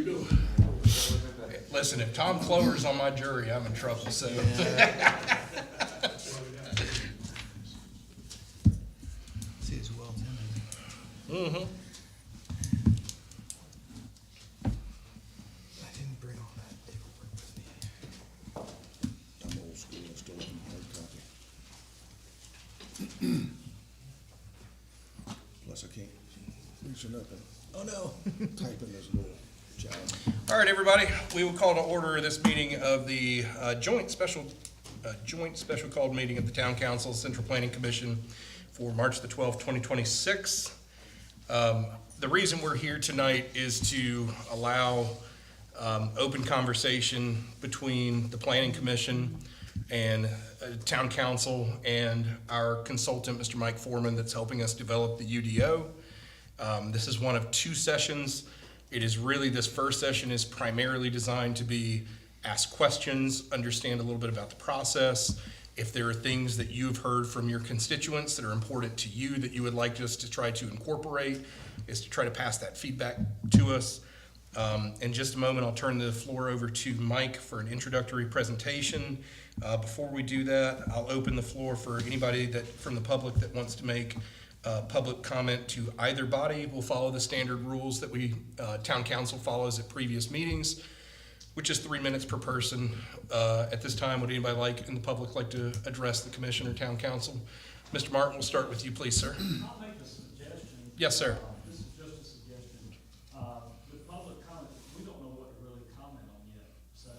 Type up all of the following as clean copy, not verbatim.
doing? Listen, if Tom Clover's on my jury, I'm in trouble, so. What we got? See, it's well attended. Mm-hmm. I didn't bring all that paperwork with me. I'm old school, I still have my hard copy. Plus I can't reach nothing. Oh no. Typing is a little challenge. All right, everybody, we will call to order this meeting of the joint special called meeting of the Town Council Central Planning Commission for March the 12th, 2026. The reason we're here tonight is to allow open conversation between the Planning Commission and Town Council and our consultant, Mr. Mike Foreman, that's helping us develop the UDO. This is one of two sessions. It is really, this first session is primarily designed to be ask questions, understand a little bit about the process. If there are things that you've heard from your constituents that are important to you that you would like us to try to incorporate, is to try to pass that feedback to us. In just a moment, I'll turn the floor over to Mike for an introductory presentation. Before we do that, I'll open the floor for anybody that from the public that wants to make public comment to either body. We'll follow the standard rules that we Town Council follows at previous meetings, which is 3 minutes per person. At this time, would anybody in the public like to address the commission or Town Council? Mr. Martin, we'll start with you, please, sir. I'll make a suggestion. Yes, sir. This is just a suggestion. With public comment, we don't know what to really comment on yet. So,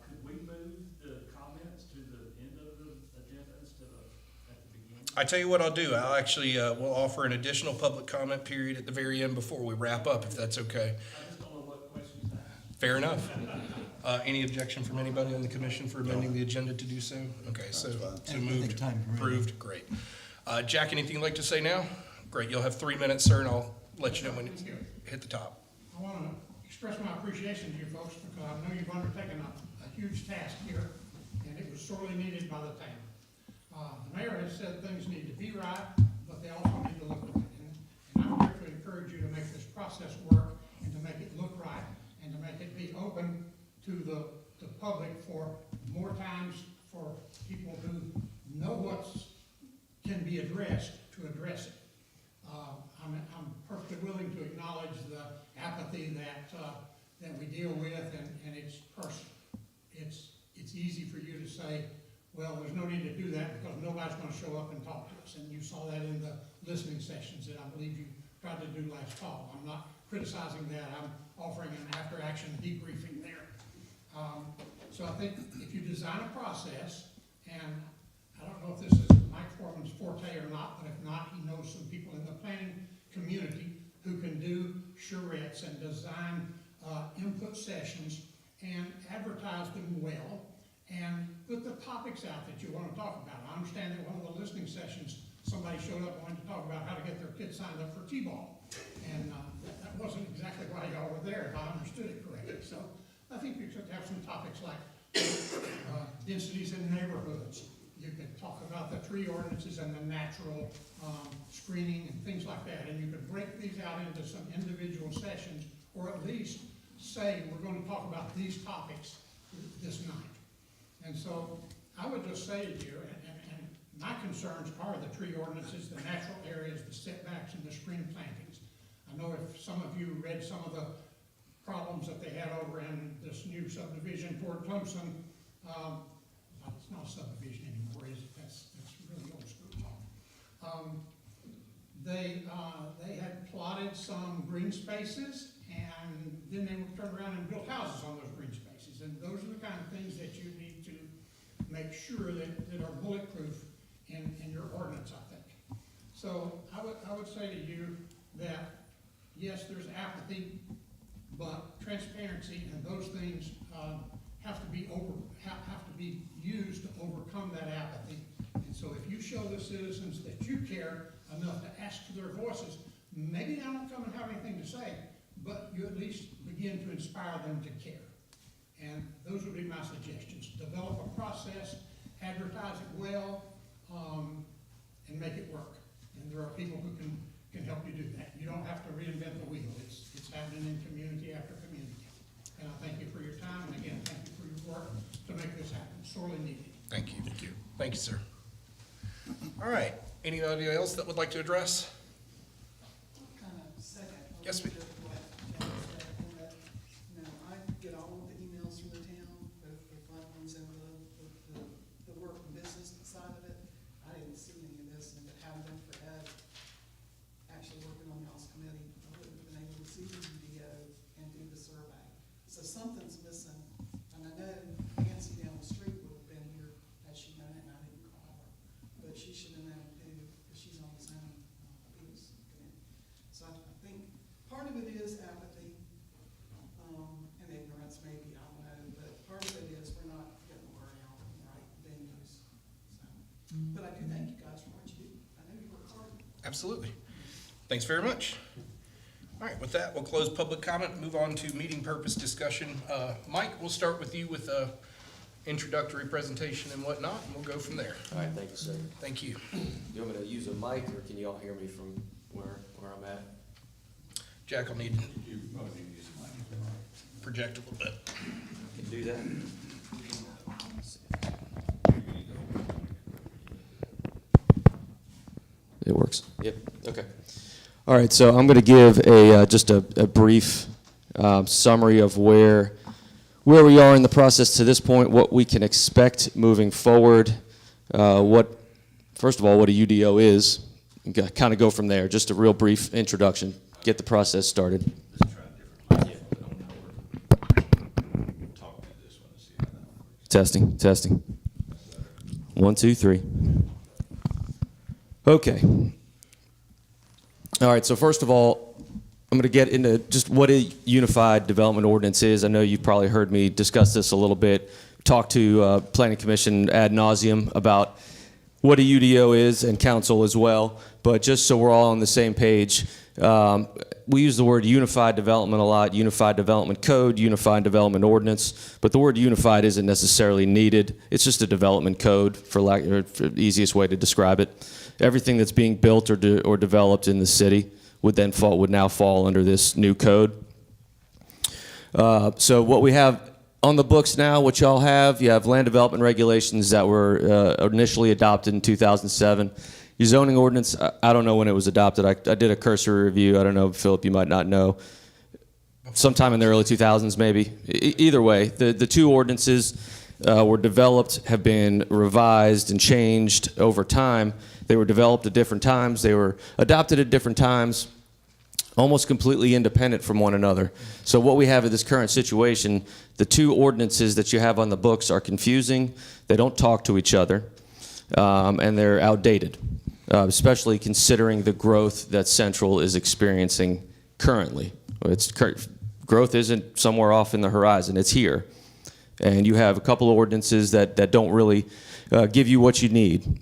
could we move the comments to the end of the agenda instead of at the beginning? I tell you what I'll do. I'll actually, we'll offer an additional public comment period at the very end before we wrap up, if that's okay. I just don't know what questions to ask. Fair enough. Any objection from anybody on the commission for amending the agenda to do so? Okay, so That's fine. moved, time permitting. approved, great. Jack, anything you'd like to say now? Great, you'll have 3 minutes, sir, and I'll let you know when you hit the top. I want to express my appreciation to you folks because I know you've undertaken a huge task here, and it was sorely needed by the town. The mayor has said things need to be right, but they also need to look right. And I'm here to encourage you to make this process work and to make it look right and to make it be open to the public for more times for people who know what can be addressed to address it. I'm perfectly willing to acknowledge the apathy that we deal with, and it's personal. It's easy for you to say, well, there's no need to do that because nobody's going to show up and talk to us. And you saw that in the listening sessions that I believe you tried to do last fall. I'm not criticizing that. I'm offering an after-action debriefing there. So I think if you design a process, and I don't know if this is Mike Foreman's forte or not, but if not, he knows some people in the planning community who can do charrettes and design input sessions and advertise them well and put the topics out that you want to talk about. I understand that one of the listening sessions, somebody showed up wanting to talk about how to get their kids signed up for T-ball. And that wasn't exactly why y'all were there, if I understood it correctly. So I think you should have some topics like densities in neighborhoods. You could talk about the tree ordinances and the natural screening and things like that. And you could break these out into some individual sessions, or at least say we're going to talk about these topics this night. And so I would just say to you, and my concerns are the tree ordinances, the natural areas, the setbacks, and the screen plantings. I know if some of you read some of the problems that they had over in this new subdivision toward Clemson, it's not a subdivision anymore, is it? That's really old school talk. They had plotted some green spaces, and then they would turn around and build houses on those green spaces. And those are the kind of things that you need to make sure that are bulletproof in your ordinance, I think. So I would say to you that, yes, there's apathy, but transparency and those things have to be used to overcome that apathy. And so if you show the citizens that you care enough to ask for their voices, maybe they don't come and have anything to say, but you at least begin to inspire them to care. And those would be my suggestions. Develop a process, advertise it well, and make it work. And there are people who can help you do that. You don't have to reinvent the wheel. It's happening in community after community. Thank you. Thank you. Thank you, sir. All right. Anybody else that would like to address? Kind of second. Yes, ma'am. No, I get all of the emails from the town, both the fun ones and the work and business side of it. I didn't see any of this, and if it hadn't been for Ed actually working on y'all's committee, I wouldn't have been able to see the UDO and do the survey. So something's missing, and I know Nancy down the street would have been here had she known it, and I didn't call her. But she should have known too, because she's on the zoning appeals committee. So I think part of it is apathy, and ignorance maybe, I don't know, but part of it is we're not getting the word out in the right venues. So, but I do thank you guys for what you do. I know you work hard. Absolutely. Thanks very much. All right, with that, we'll close public comment, move on to meeting purpose discussion. Mike, we'll start with you with a introductory presentation and whatnot, and we'll go from there. All right, thank you, sir. Thank you. You want me to use a mic, or can you all hear me from where I'm at? Jack will need to project a little bit. Can do that? It works. Yep, okay. All right, so I'm going to give just a brief summary of where we are in the process to this point, what we can expect moving forward, first of all, what a UDO is, and kind of go from there. Just a real brief introduction, get the process started. Testing, testing. 1, 2, 3. Okay. All right, so first of all, I'm going to get into just what a unified development ordinance is. I know you've probably heard me discuss this a little bit, talk to Planning Commission ad nauseum about what a UDO is, and council as well, but just so we're all on the same page, we use the word unified development a lot, unified development code, unified development ordinance, but the word unified isn't necessarily needed. It's just a development code, for the easiest way to describe it. Everything that's being built or developed in the city would now fall under this new code. So what we have on the books now, what y'all have, you have land development regulations that were initially adopted in 2007. Your zoning ordinance, I don't know when it was adopted. I did a cursory review. I don't know, Philip, you might not know. Sometime in the early 2000s, maybe. Either way, the two ordinances were developed, have been revised and changed over time. They were developed at different times. They were adopted at different times, almost completely independent from one another. So what we have in this current situation, the two ordinances that you have on the books are confusing. They don't talk to each other, and they're outdated, especially considering the growth that Central is experiencing currently. Growth isn't somewhere off in the horizon. It's here. And you have a couple of ordinances that don't really give you what you need.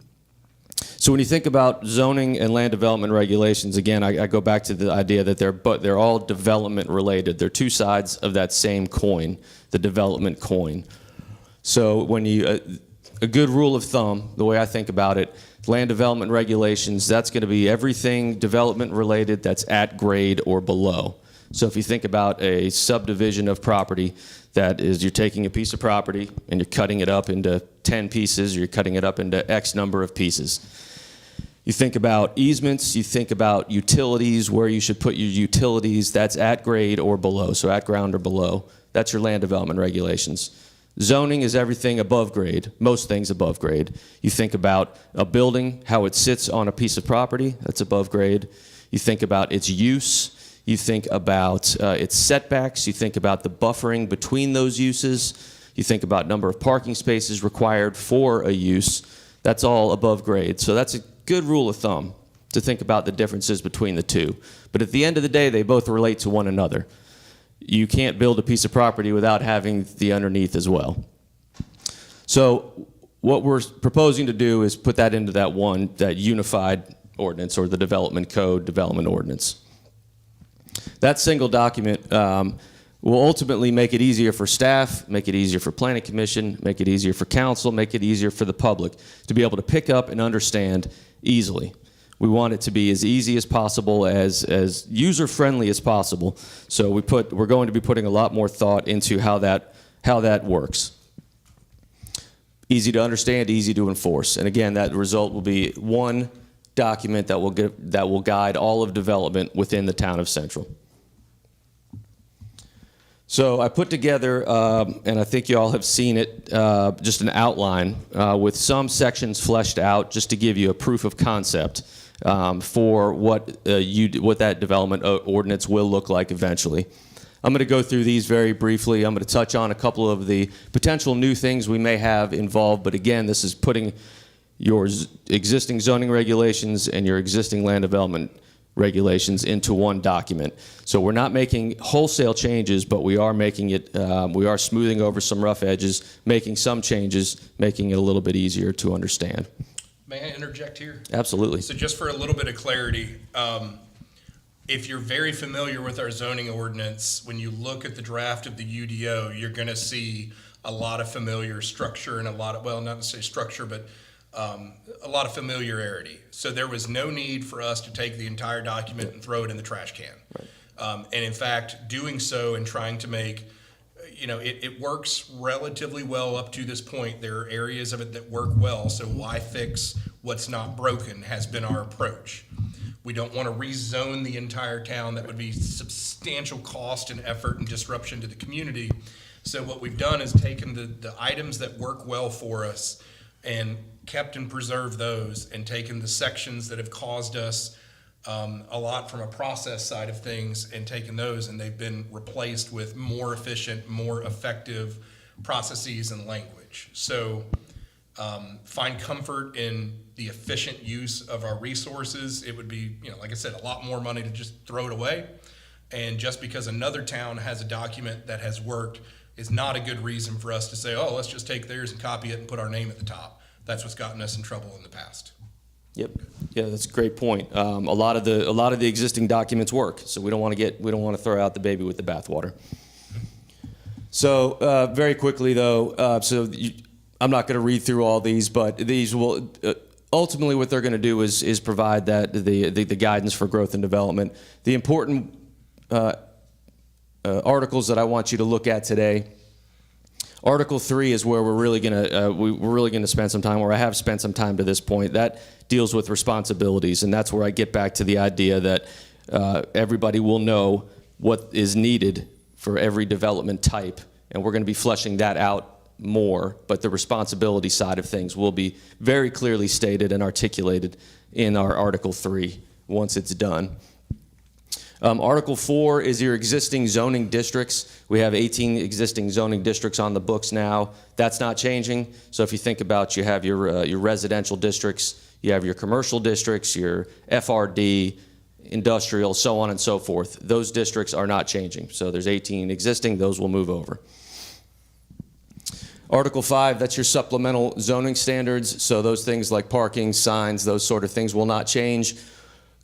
So when you think about zoning and land development regulations, again, I go back to the idea that they're all development related. They're two sides of that same coin, the development coin. So when a good rule of thumb, the way I think about it, land development regulations, that's going to be everything development related that's at grade or below. So if you think about a subdivision of property, that is, you're taking a piece of property and you're cutting it up into 10 pieces, or you're cutting it up into X number of pieces. You think about easements, you think about utilities, where you should put your utilities, that's at grade or below, so at ground or below. That's your land development regulations. Zoning is everything above grade, most things above grade. You think about a building, how it sits on a piece of property, that's above grade. You think about its use. You think about its setbacks. You think about the buffering between those uses. You think about number of parking spaces required for a use. That's all above grade. So that's a good rule of thumb to think about the differences between the two. But at the end of the day, they both relate to one another. You can't build a piece of property without having the underneath as well. So what we're proposing to do is put that into that unified ordinance, or the development code, development ordinance. That single document will ultimately make it easier for staff, make it easier for planning commission, make it easier for council, make it easier for the public to be able to pick up and understand easily. We want it to be as easy as possible, as user-friendly as possible. So we're going to be putting a lot more thought into how that works. easy to understand, easy to enforce. And again, that result will be one document that will guide all of development within the town of Central. So I put together, and I think you all have seen it, just an outline with some sections fleshed out just to give you a proof of concept for what that development ordinance will look like eventually. I'm going to go through these very briefly. I'm going to touch on a couple of the potential new things we may have involved, but again, this is putting your existing zoning regulations and your existing land development regulations into one document. So we're not making wholesale changes, but we are making it, we are smoothing over some rough edges, making some changes, making it a little bit easier to understand. May I interject here? Absolutely. So just for a little bit of clarity, if you're very familiar with our zoning ordinance, when you look at the draft of the UDO, you're going to see a lot of familiar structure and a lot of, well, not necessarily structure, but a lot of familiarity. So there was no need for us to take the entire document and throw it in the trash can. Right. And in fact, doing so and trying to make, it works relatively well up to this point. There are areas of it that work well, so why fix what's not broken has been our approach. We don't want to rezone the entire town. That would be substantial cost and effort and disruption to the community. So what we've done is taken the items that work well for us and kept and preserved those, and taken the sections that have caused us a lot from a process side of things and taken those, and they've been replaced with more efficient, more effective processes and language. So find comfort in the efficient use of our resources. It would be, like I said, a lot more money to just throw it away. And just because another town has a document that has worked is not a good reason for us to say, oh, let's just take theirs and copy it and put our name at the top. That's what's gotten us in trouble in the past. Yep. Yeah, that's a great point. A lot of the existing documents work, so we don't want to throw out the baby with the bathwater. So very quickly though, I'm not going to read through all these, but these will ultimately what they're going to do is provide that the guidance for growth and development. The important articles that I want you to look at today. Article 3 is where we're really going to spend some time, or I have spent some time to this point. That deals with responsibilities, and that's where I get back to the idea that everybody will know what is needed for every development type, and we're going to be fleshing that out more, but the responsibility side of things will be very clearly stated and articulated in our Article 3 once it's done. Article 4 is your existing zoning districts. We have 18 existing zoning districts on the books now. That's not changing. So if you think about, you have your residential districts, you have your commercial districts, your FRD, industrial, so on and so forth. Those districts are not changing. So there's 18 existing, those will move over. Article 5, that's your supplemental zoning standards. So those things like parking, signs, those sort of things will not change.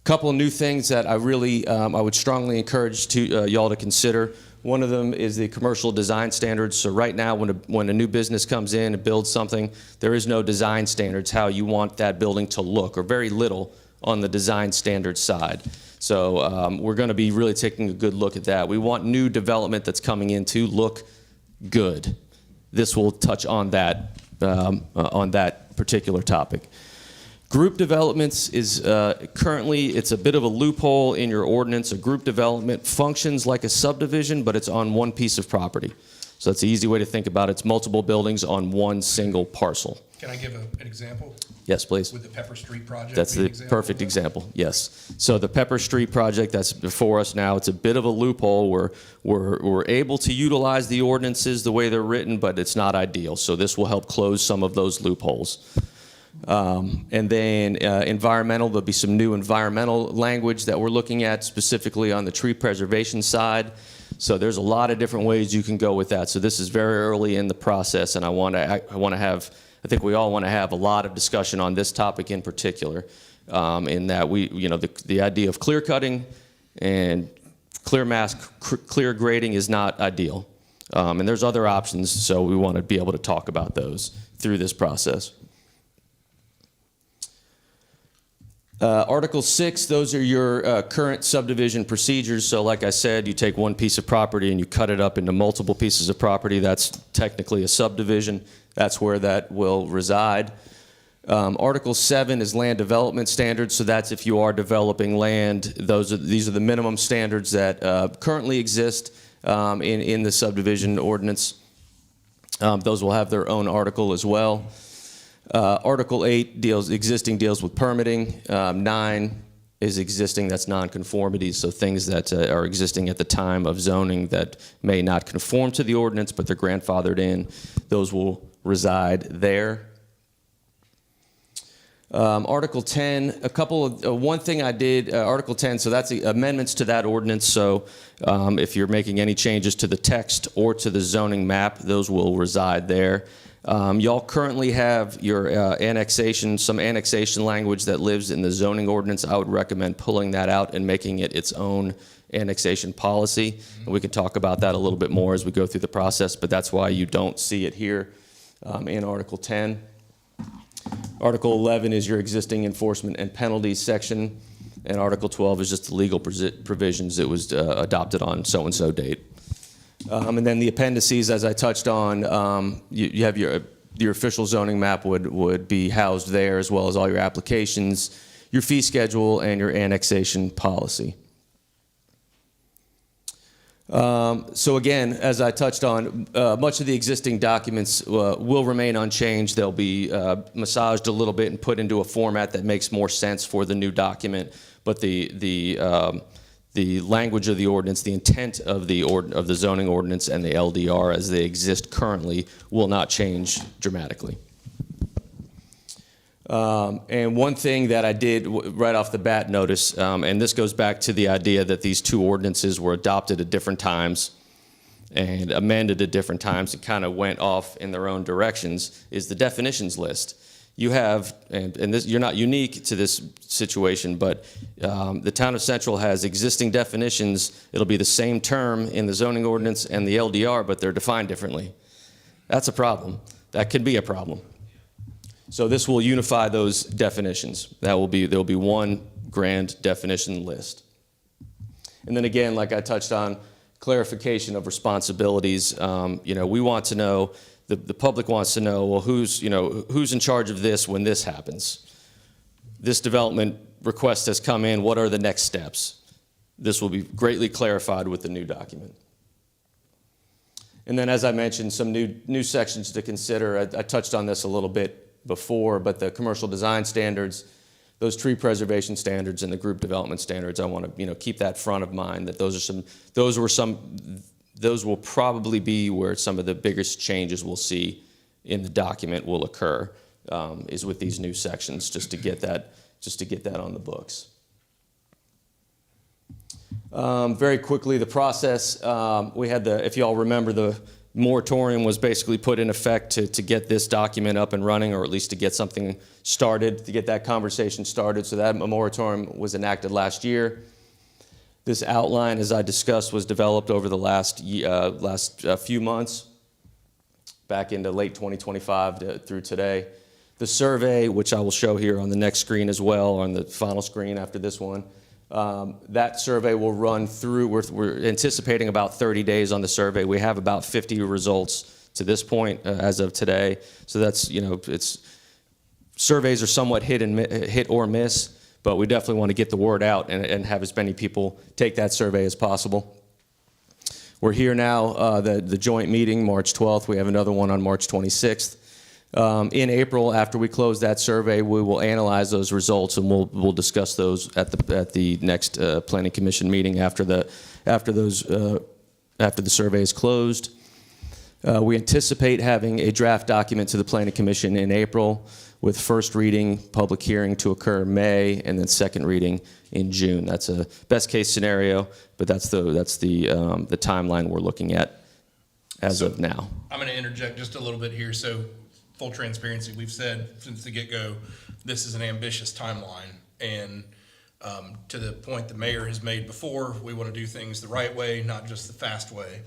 Couple of new things that I really, I would strongly encourage y'all to consider. One of them is the commercial design standards. So right now, when a new business comes in and builds something, there is no design standards how you want that building to look, or very little on the design standards side. So we're going to be really taking a good look at that. We want new development that's coming in to look good. This will touch on that particular topic. Group developments is currently, it's a bit of a loophole in your ordinance. A group development functions like a subdivision, but it's on one piece of property. So that's the easy way to think about it. It's multiple buildings on one single parcel. Can I give an example? Yes, please. Would the Pepper Street project That's be an the example perfect of that? example, yes. So the Pepper Street project that's before us now, it's a bit of a loophole where we're able to utilize the ordinances the way they're written, but it's not ideal. So this will help close some of those loopholes. And then environmental, there'll be some new environmental language that we're looking at specifically on the tree preservation side. So there's a lot of different ways you can go with that. So this is very early in the process, and I think we all want to have a lot of discussion on this topic in particular, in that the idea of clear cutting and clear grading is not ideal. And there's other options, so we want to be able to talk about those through this process. Article 6, those are your current subdivision procedures. So like I said, you take one piece of property and you cut it up into multiple pieces of property. That's technically a subdivision. That's where that will reside. Article 7 is land development standards. So that's if you are developing land. These are the minimum standards that currently exist in the subdivision ordinance. Those will have their own article as well. Article 8 deals with permitting. 9 is existing, that's nonconformities, so things that are existing at the time of zoning that may not conform to the ordinance, but they're grandfathered in. Those will reside there. Article 10, one thing I did, Article 10, so that's the amendments to that ordinance. So if you're making any changes to the text or to the zoning map, those will reside there. Y'all currently have your some annexation language that lives in the zoning ordinance. I would recommend pulling that out and making it its own annexation policy. And we can talk about that a little bit more as we go through the process, but that's why you don't see it here in Article 10. Article 11 is your existing enforcement and penalties section, and Article 12 is just the legal provisions. It was adopted on so-and-so date. And then the appendices, as I touched on, you have your official zoning map would be housed there, as well as all your applications, your fee schedule, and your annexation policy. So again, as I touched on, much of the existing documents will remain unchanged. They'll be massaged a little bit and put into a format that makes more sense for the new document. But the language of the ordinance, the intent of the zoning ordinance, and the LDR as they exist currently will not change dramatically. And one thing that I did right off the bat notice, and this goes back to the idea that these two ordinances were adopted at different times and amended at different times and kind of went off in their own directions, is the definitions list. You have, and this, you're not unique to this situation, but the town of Central has existing definitions. It'll be the same term in the zoning ordinance and the LDR, but they're defined differently. That's a problem. That could be a problem. So this will unify those definitions. There'll be one grand definition list. And then again, like I touched on, clarification of responsibilities. We want to know, the public wants to know, well, who's in charge of this when this happens? This development request has come in, what are the next steps? This will be greatly clarified with the new document. And then, as I mentioned, some new sections to consider. I touched on this a little bit before, but the commercial design standards, those tree preservation standards, and the group development standards, I want to keep that front of mind. That those will probably be where some of the biggest changes we'll see in the document will occur, is with these new sections, just to get that on the books. Very quickly, the process, we had if you all remember, the moratorium was basically put in effect to get this document up and running, or at least to get something started, to get that conversation started. So that moratorium was enacted last year. This outline, as I discussed, was developed over the last few months, back into late 2025 through today. The survey, which I will show here on the next screen as well, on the final screen after this one, that survey will run through, we're anticipating about 30 days on the survey. We have about 50 results to this point as of today. So that's, surveys are somewhat hit or miss, but we definitely want to get the word out and have as many people take that survey as possible. We're here now, the joint meeting, March 12th. We have another one on March 26th. In April, after we close that survey, we will analyze those results, and we'll discuss those at the next Planning Commission meeting after the survey is closed. We anticipate having a draft document to the Planning Commission in April, with first reading, public hearing to occur in May, and then second reading in June. That's a best case scenario, but that's the timeline we're looking at as of now. I'm going to interject just a little bit here. So, full transparency, we've said since the get-go, this is an ambitious timeline. And to the point the mayor has made before, we want to do things the right way, not just the fast way.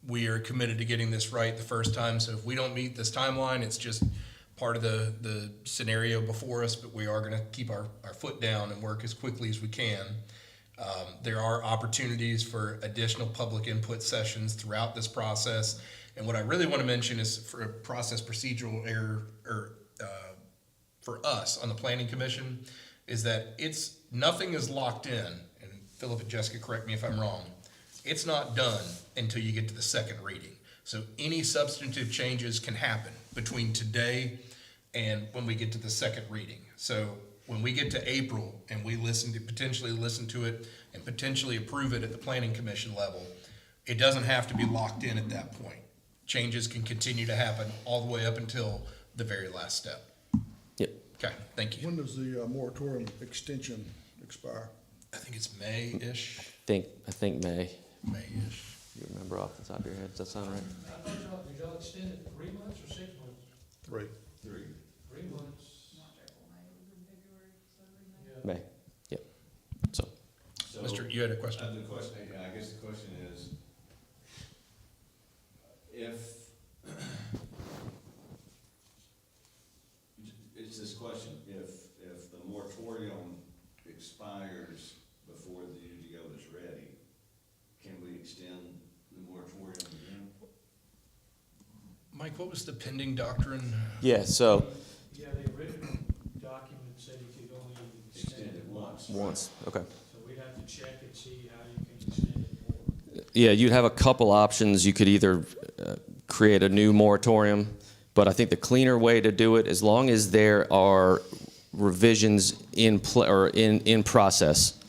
We are committed to getting this right the first time. So if we don't meet this timeline, it's just part of the scenario before us, but we are gonna keep our foot down and work as quickly as we can. There are opportunities for additional public input sessions throughout this process. And what I really want to mention is for a process procedural error, for us on the planning commission, is that nothing is locked in. And Philip and Jessica, correct me if I'm wrong. It's not done until you get to the second reading. So any substantive changes can happen between today and when we get to the second reading. So when we get to April and we potentially listen to it and potentially approve it at the planning commission level, it doesn't have to be locked in at that point. Changes can continue to happen all the way up until the very last step. Yep. Okay, thank you. When does the moratorium extension expire? I think it's May-ish, I think May. May-ish. You remember off the top of your head? Does that sound right? I thought did y'all extend it 3 months or 6 months? 3. 3 months. May. Yep. So. So, Mr., you had a question? the question, yeah, I guess the question is, it's this question, if the moratorium expires before the UDO is ready, can we extend the moratorium again? Mike, what was the pending doctrine? Yeah. So Yeah, the original document said you could only extend it once. once. Okay. So we'd have to check and see how you can extend it more. Yeah, you'd have a couple options. You could either create a new moratorium, but I think the cleaner way to do it, as long as there are revisions in process,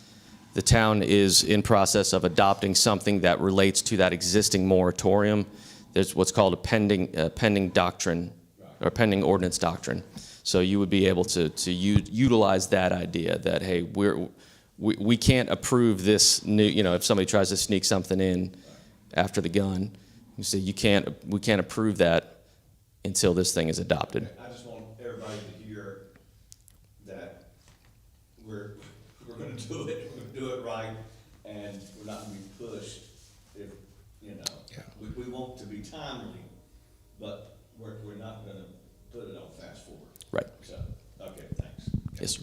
the town is in process of adopting something that relates to that existing moratorium. There's what's called a pending doctrine or pending ordinance doctrine. So you would be able to utilize that idea that, hey, we can't approve this new, if somebody tries to sneak something in after the gun, you say we can't approve that until this thing is adopted. I just want everybody to hear that we're gonna do it, we're gonna do it right, and we're not gonna be pushed if, Yeah. we want to be timely, but we're not gonna put it on fast forward. Right. So, okay, thanks. Yes, sir.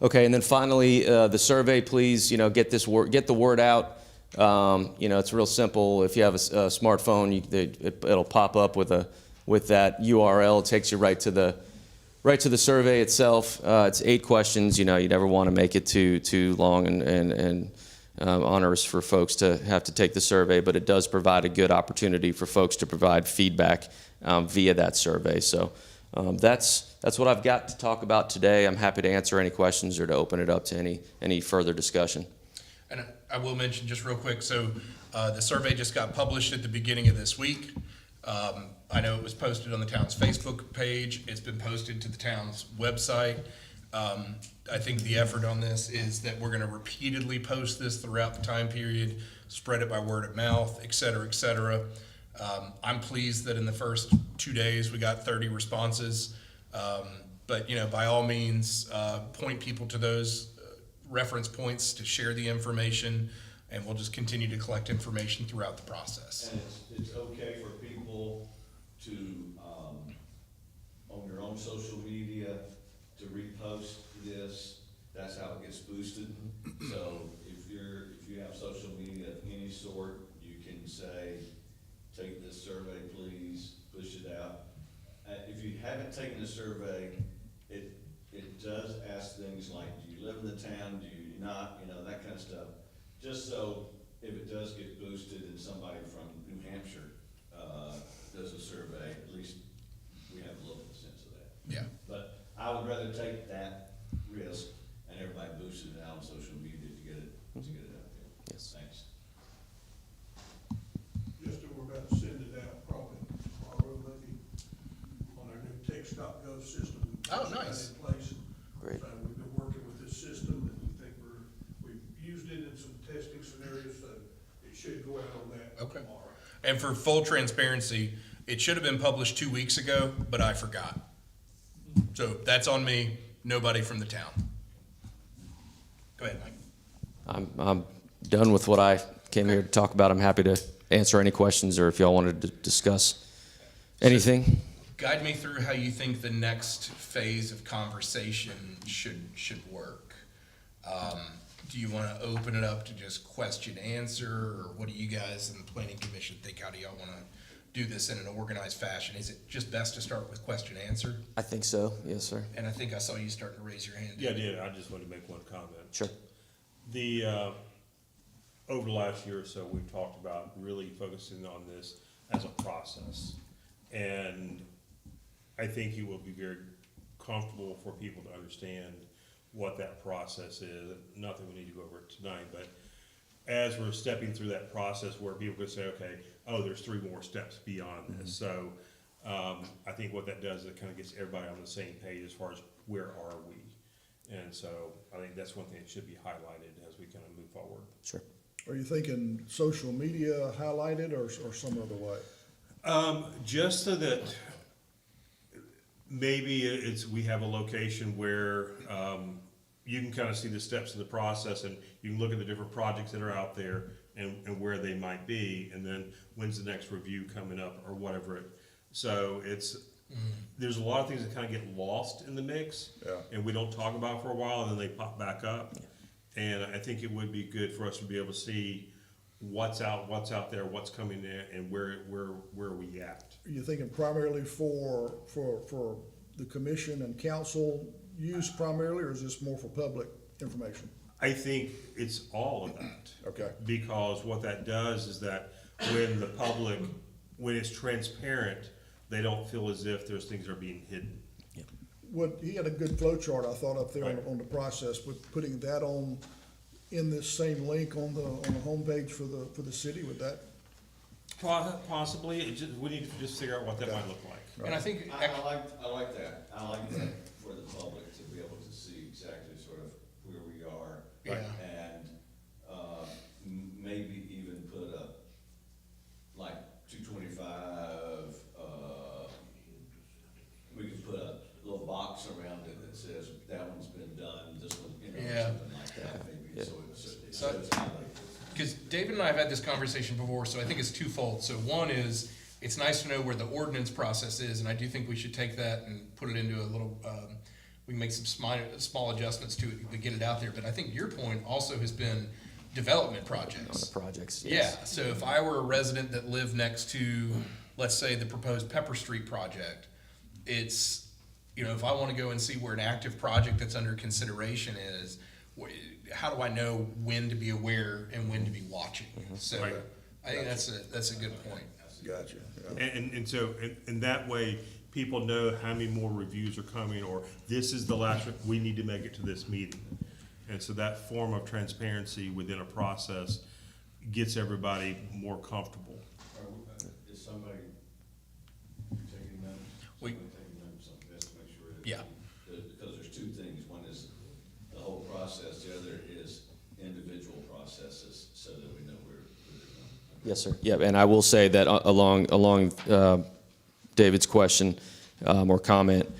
Okay, and then finally, the survey, please, get the word out. It's real simple. If you have a smartphone, it'll pop up with that URL. It takes you right to the survey itself. It's 8 questions. You never want to make it too long and onerous for folks to have to take the survey, but it does provide a good opportunity for folks to provide feedback via that survey. So that's what I've got to talk about today. I'm happy to answer any questions or to open it up to any further discussion. And I will mention just real quick, so the survey just got published at the beginning of this week. I know it was posted on the town's Facebook page. It's been posted to the town's website. I think the effort on this is that we're going to repeatedly post this throughout the time period, spread it by word of mouth, et cetera, et cetera. I'm pleased that in the first 2 days we got 30 responses. But by all means, point people to those reference points to share the information, and we'll just continue to collect information throughout the process. And it's okay for people to, on your own social media, to repost this. That's how it gets boosted. So if you have social media of any sort, you can say, take this survey, please, push it out. If you haven't taken the survey, it does ask things like, do you live in the town, do you not, that kind of stuff. Just so if it does get boosted and somebody from New Hampshire does a survey, at least we have a little sense of that. Yeah. But I would rather take that risk and everybody boost it out on social media to get it out there. Yes. Thanks. Just that we're about to send it out probably tomorrow, maybe, on our new text.gov system. Oh, nice. In place. Great. So we've been working with this system, and we think we've used it in some testing scenarios, so it should go out on that Okay. tomorrow. And for full transparency, it should have been published 2 weeks ago, but I forgot. So that's on me, nobody from the town. Go ahead, Mike. I'm done with what I came here to talk about. I'm happy to answer any questions or if y'all wanted to discuss anything. guide me through how you think the next phase of conversation should work. Do you want to open it up to just question answer, or what do you guys in the planning commission think? How do y'all want to do this in an organized fashion? Is it just best to start with question answer? I think so, yes, sir. And I think I saw you starting to raise your hand. Yeah, I did. I just wanted to make one comment. Sure. The, over the last year or so, we've talked about really focusing on this as a process. And I think you will be very comfortable for people to understand what that process is. Not that we need to go over it tonight, but as we're stepping through that process where people can say, okay, oh, there's 3 more steps beyond this. So I think what that does is it kind of gets everybody on the same page as far as where are we. And so I think that's one thing that should be highlighted as we kind of move forward. Sure. Are you thinking social media highlighted or some other way? Just so that maybe we have a location where you can kind of see the steps of the process, and you can look at the different projects that are out there and where they might be, and then when's the next review coming up or whatever. So there's a lot of things that kind of get lost in the mix, Yeah. and we don't talk about for a while, and then they pop back up. And I think it would be good for us to be able to see what's out there, what's coming in, and where we at. Are you thinking primarily for the commission and council use primarily, or is this more for public information? I think it's all of that. Okay. Because what that does is that when the public, when it's transparent, they don't feel as if there's things that are being hidden. He had a good flow chart, I thought, up there Right. on the process, with putting that in this same link on the homepage for the city. Would that? Possibly, we need to just figure out what that might look like. And I think, I like that. I like that for the public to be able to see exactly sort of where we are. Yeah. And, maybe even put a, like, 225, we could put a little box around it that says, that one's been done, this one, Yeah. something like that, maybe, Yeah. so it So- shows how they. because David and I have had this conversation before, so I think it's twofold. So one is, it's nice to know where the ordinance process is, and I do think we should take that and put it into a little, we can make some small adjustments to it to get it out there. But I think your point also has been development On the projects. projects, yes. Yeah, so if I were a resident that lived next to, let's say, the proposed Pepper Street project, it's, if I want to go and see where an active project that's under consideration is, how do I know when to be aware and when to be watching? So Right. I think that's a good point. Gotcha. Yeah. And so, in that way, people know how many more reviews are coming, or this is the last, we need to make it to this meeting. And so that form of transparency within a process gets everybody more comfortable. Is somebody taking notes? We- Somebody taking notes on this to make sure that. Yeah. Because there's 2 things. One is the whole process, the other is individual processes, so that we know where they're going. Yes, sir. Yeah, and I will say that along David's question or comment,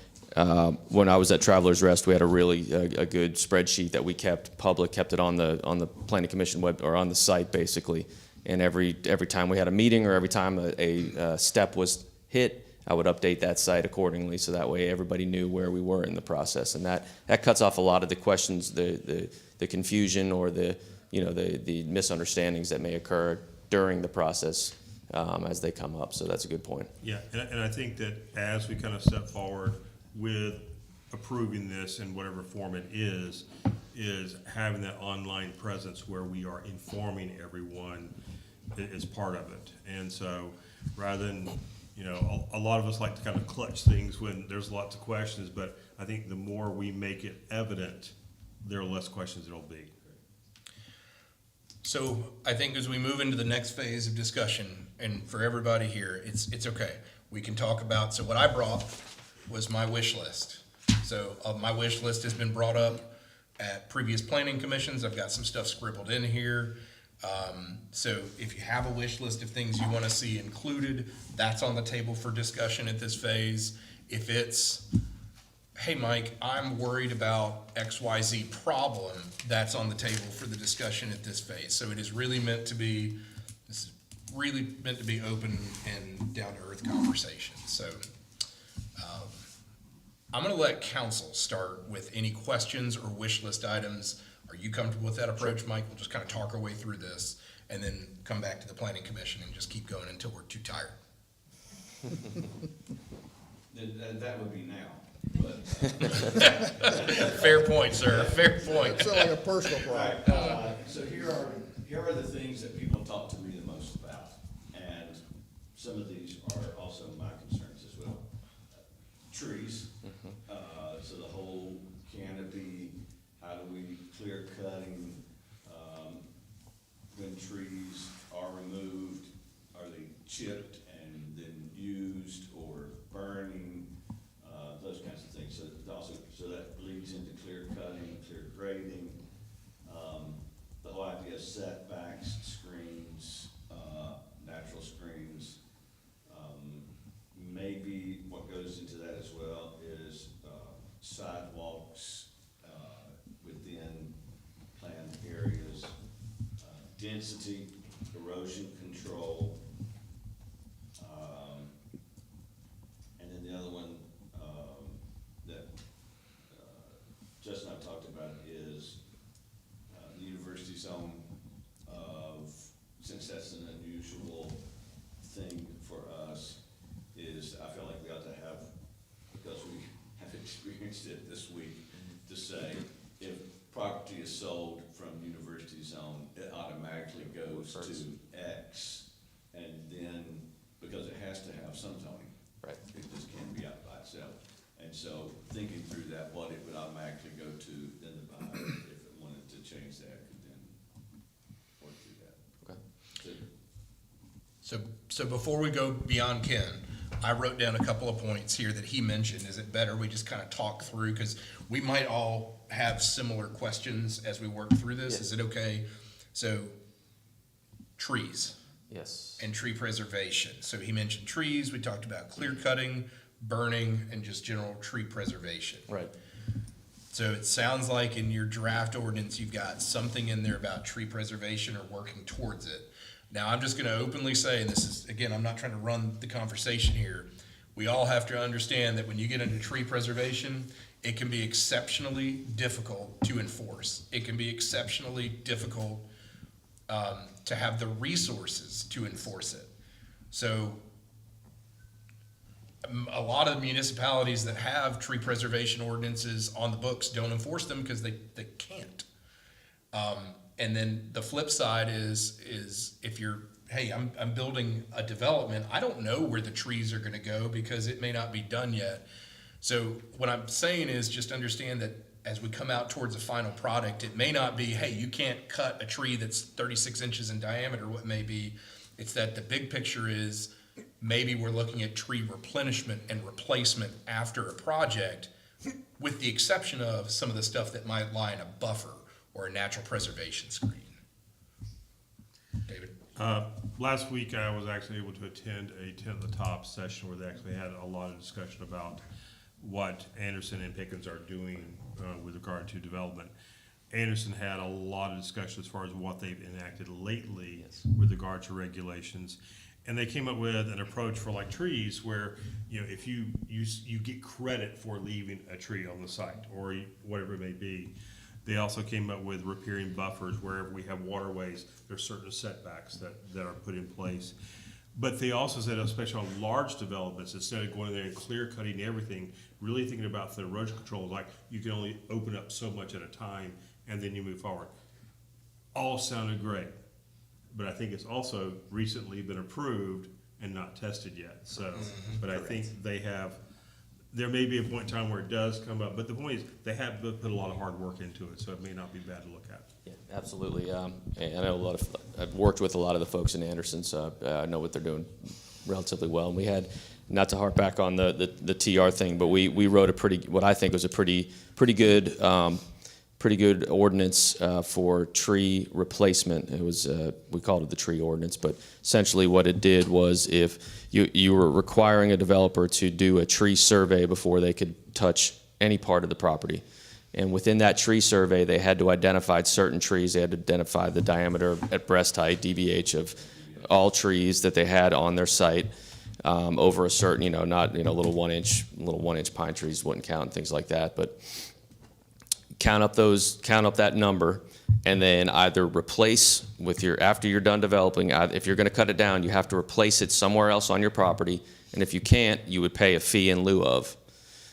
when I was at Travelers Rest, we had a good spreadsheet that we kept public, kept it on the Planning Commission web, or on the site basically. And every time we had a meeting, or every time a step was hit, I would update that site accordingly, so that way everybody knew where we were in the process. And that cuts off a lot of the questions, the confusion, or the misunderstandings that may occur during the process as they come up. So that's a good point. Yeah, and I think that as we kind of step forward with approving this in whatever form it is having that online presence where we are informing everyone is part of it. And so rather than, a lot of us like to kind of clutch things when there's lots of questions, but I think the more we make it evident, there are less questions there'll be. So I think as we move into the next phase of discussion, and for everybody here, it's okay. We can talk about, so what I brought was my wish list. So my wish list has been brought up at previous planning commissions. I've got some stuff scribbled in here. So if you have a wish list of things you want to see included, that's on the table for discussion at this phase. If it's, hey, Mike, I'm worried about XYZ problem, that's on the table for the discussion at this phase. So it is really meant to be, open and down to earth conversation. So I'm gonna let council start with any questions or wish list items. Are you comfortable with that approach, Mike? We'll just kind of talk our way through this and then come back to the planning commission and just keep going until we're too tired. That would be now, but. Fair point, sir, fair point. That sounds like a personal problem. Right, so here are the things that people talk to me the most about, and some of these are also my concerns as well. Trees, so the whole canopy, how do we clear cutting, when trees are removed, are they chipped and then used or burning, those kinds of things. So it also, so that leads into clear cutting, clear grading, the whole idea of setbacks, screens, natural screens. Maybe what goes into that as well is, sidewalks, within planned areas, density, erosion control. And then the other one, that, Justin and I talked about is, the university zone of, since that's an unusual thing for us, is I feel like we ought to have, because we have experienced it this week, to say, if property is sold from university zone, it automatically goes to X, and then, because it has to have some zoning. Right. It just can't be out by itself. And so, thinking through that, what it would automatically go to, then the buyer, if it wanted to change that, could then work through that. Okay. So before we go beyond Ken, I wrote down a couple of points here that he mentioned. Is it better we just kind of talk through? Because we might all have similar questions as we work through this. Yeah. Is it okay? So trees Yes. and tree preservation. So he mentioned trees. We talked about clear cutting, burning, and just general tree preservation. Right. So it sounds like in your draft ordinance, you've got something in there about tree preservation or working towards it. Now, I'm just gonna openly say, and this is, again, I'm not trying to run the conversation here. We all have to understand that when you get into tree preservation, it can be exceptionally difficult to enforce. It can be exceptionally difficult to have the resources to enforce it. So a lot of municipalities that have tree preservation ordinances on the books don't enforce them because they can't. And then the flip side is if you're, hey, I'm building a development, I don't know where the trees are gonna go because it may not be done yet. So what I'm saying is just understand that as we come out towards a final product, it may not be, hey, you can't cut a tree that's 36 inches in diameter, what may be. It's that the big picture is maybe we're looking at tree replenishment and replacement after a project, with the exception of some of the stuff that might lie in a buffer or a natural preservation screen. David? Last week, I was actually able to attend a 10 at the Top session where they actually had a lot of discussion about what Anderson and Pickens are doing with regard to development. Anderson had a lot of discussion as far as what they've enacted lately with regard to regulations. And they came up with an approach for like trees where, you know, if you get credit for leaving a tree on the site or whatever it may be. They also came up with riparian buffers where we have waterways, there's certain setbacks that are put in place. But they also said, especially on large developments, instead of going there and clear cutting everything, really thinking about the erosion control, like you can only open up so much at a time and then you move forward. All sounded great, but I think it's also recently been approved and not tested yet. So, but I think there may be a point in time where it does come up, but the point is they have put a lot of hard work into it, so it may not be bad to look at. Yeah, absolutely. And I know I've worked with a lot of the folks in Anderson, so I know what they're doing relatively well. And we had, not to harp back on the TR thing, but we wrote what I think was a pretty good ordinance for tree replacement. It was, we called it the tree ordinance, but essentially what it did was if you were requiring a developer to do a tree survey before they could touch any part of the property. And within that tree survey, they had to identify certain trees. They had to identify the diameter at breast height, DBH, of all trees that they had on their site. over a certain, not, little 1-inch pine trees wouldn't count and things like that, but count up that number, and then either replace after you're done developing, if you're gonna cut it down, you have to replace it somewhere else on your property, and if you can't, you would pay a fee in lieu of.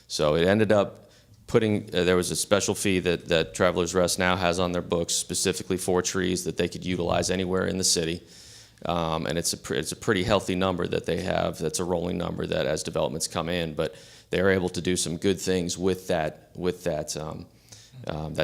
So it ended up there was a special fee that Travelers Rest now has on their books specifically for trees that they could utilize anywhere in the city. And it's a pretty healthy number that they have. That's a rolling number that as developments come in, but they're able to do some good things with that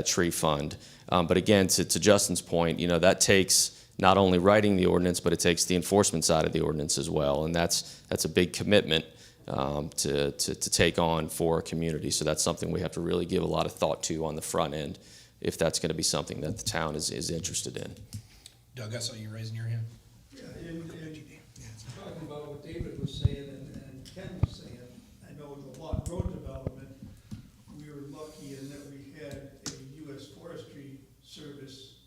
tree fund. But again, to Justin's point, that takes not only writing the ordinance, but it takes the enforcement side of the ordinance as well. And that's a big commitment to take on for a community. So that's something we have to really give a lot of thought to on the front end, if that's going to be something that the town is interested in. Doug, I saw you raising your hand. Yeah, and talking about what David was saying and Ken was saying, I know with the lot road development, we were lucky in that we had a U.S. Forestry Service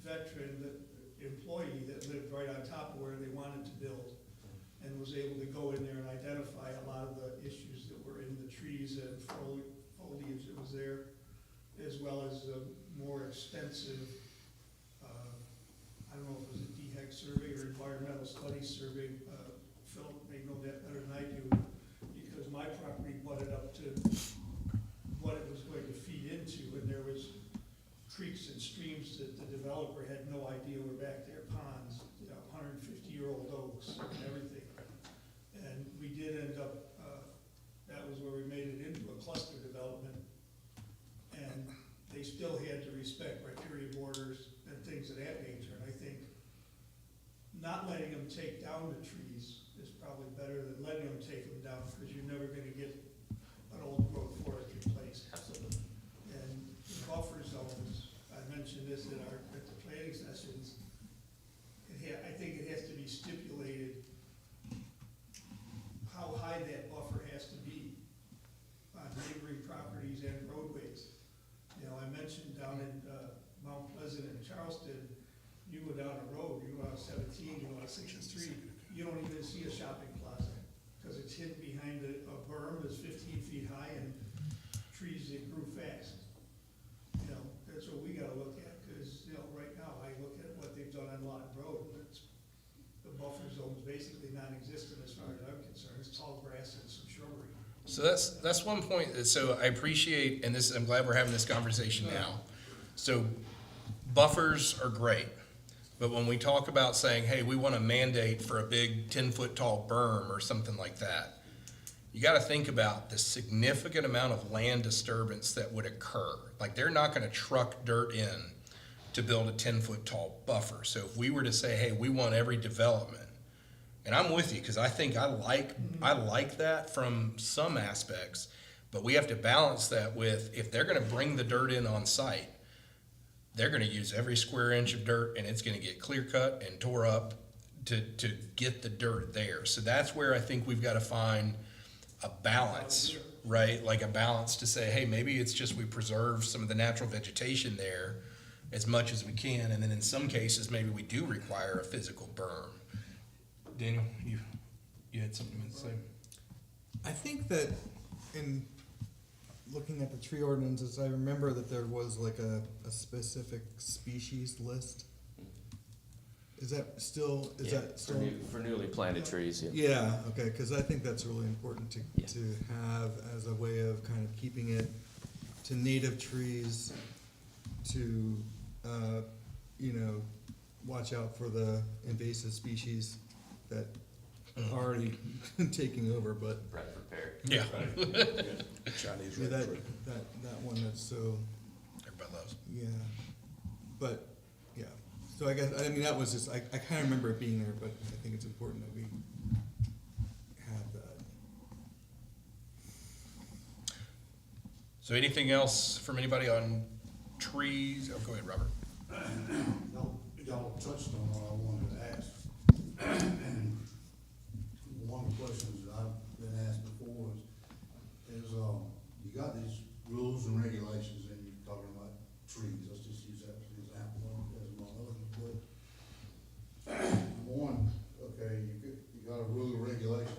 veteran, employee that lived right on top of where they wanted to build, and was able to go in there and identify a lot of the issues that were in the trees and foliage that was there, as well as a more extensive, I don't know if it was a DHEC survey or environmental studies survey. Phil may know that better than I do, because my property butted up to what it was going to feed into, and there was creeks and streams that the developer had no idea were back there, ponds, 150-year-old oaks and everything. And we did end up, that was where we made it into a cluster development, and they still had to respect riparian borders and things of that nature. And I think not letting them take down the trees is probably better than letting them take them down, because you're never gonna get an old growth forest replaced. And buffer zones, I mentioned this at the planning sessions, I think it has to be stipulated how high that buffer has to be on neighboring properties and roadways. I mentioned down in Mount Pleasant and Charleston, you go down a road, you go out 17, you go out 63, you don't even see a shopping plaza, because it's hidden behind a berm that's 15 feet high and trees that grew fast. That's what we gotta look at, because, right now, I look at what they've done on Lawton Road, and the buffer zone's basically non-existent as far as I'm concerned. It's tall grass and some shrubbery. So that's one point. So I appreciate, and I'm glad we're having this conversation now. So buffers are great, but when we talk about saying, hey, we want to mandate for a big 10-foot tall berm or something like that, you got to think about the significant amount of land disturbance that would occur. Like, they're not going to truck dirt in to build a 10-foot tall buffer. So if we were to say, hey, we want every development, and I'm with you, because I think I like that from some aspects, but we have to balance that with, if they're gonna bring the dirt in on site, they're gonna use every square inch of dirt, and it's gonna get clear cut and tore up to get the dirt there. So that's where I think we've gotta find a balance, right? Like a balance to say, hey, maybe it's just we preserve some of the natural vegetation there as much as we can, and then in some cases, maybe we do require a physical berm. Daniel, you had something to say? I think that in looking at the tree ordinances, I remember that there was like a specific species list. Is that still, For newly planted trees, yeah. Yeah, okay, because I think that's really important to Yeah. have as a way of kind of keeping it to native trees, to, watch out for the invasive species that are already taking over, but Right, prepared. Yeah. Chinese yeah, red that, fruit. that one that's so, Everybody loves. yeah, but, yeah. So I guess, that was just, I kind of remember it being there, but I think it's important that we have that. So anything else from anybody on trees? Oh, go ahead, Robert. Y'all touched on what I wanted to ask. And one of the questions that I've been asked before is you got these rules and regulations, and you're talking about trees. Let's just use that as an example, as among others. But one, okay, you got a rule or regulation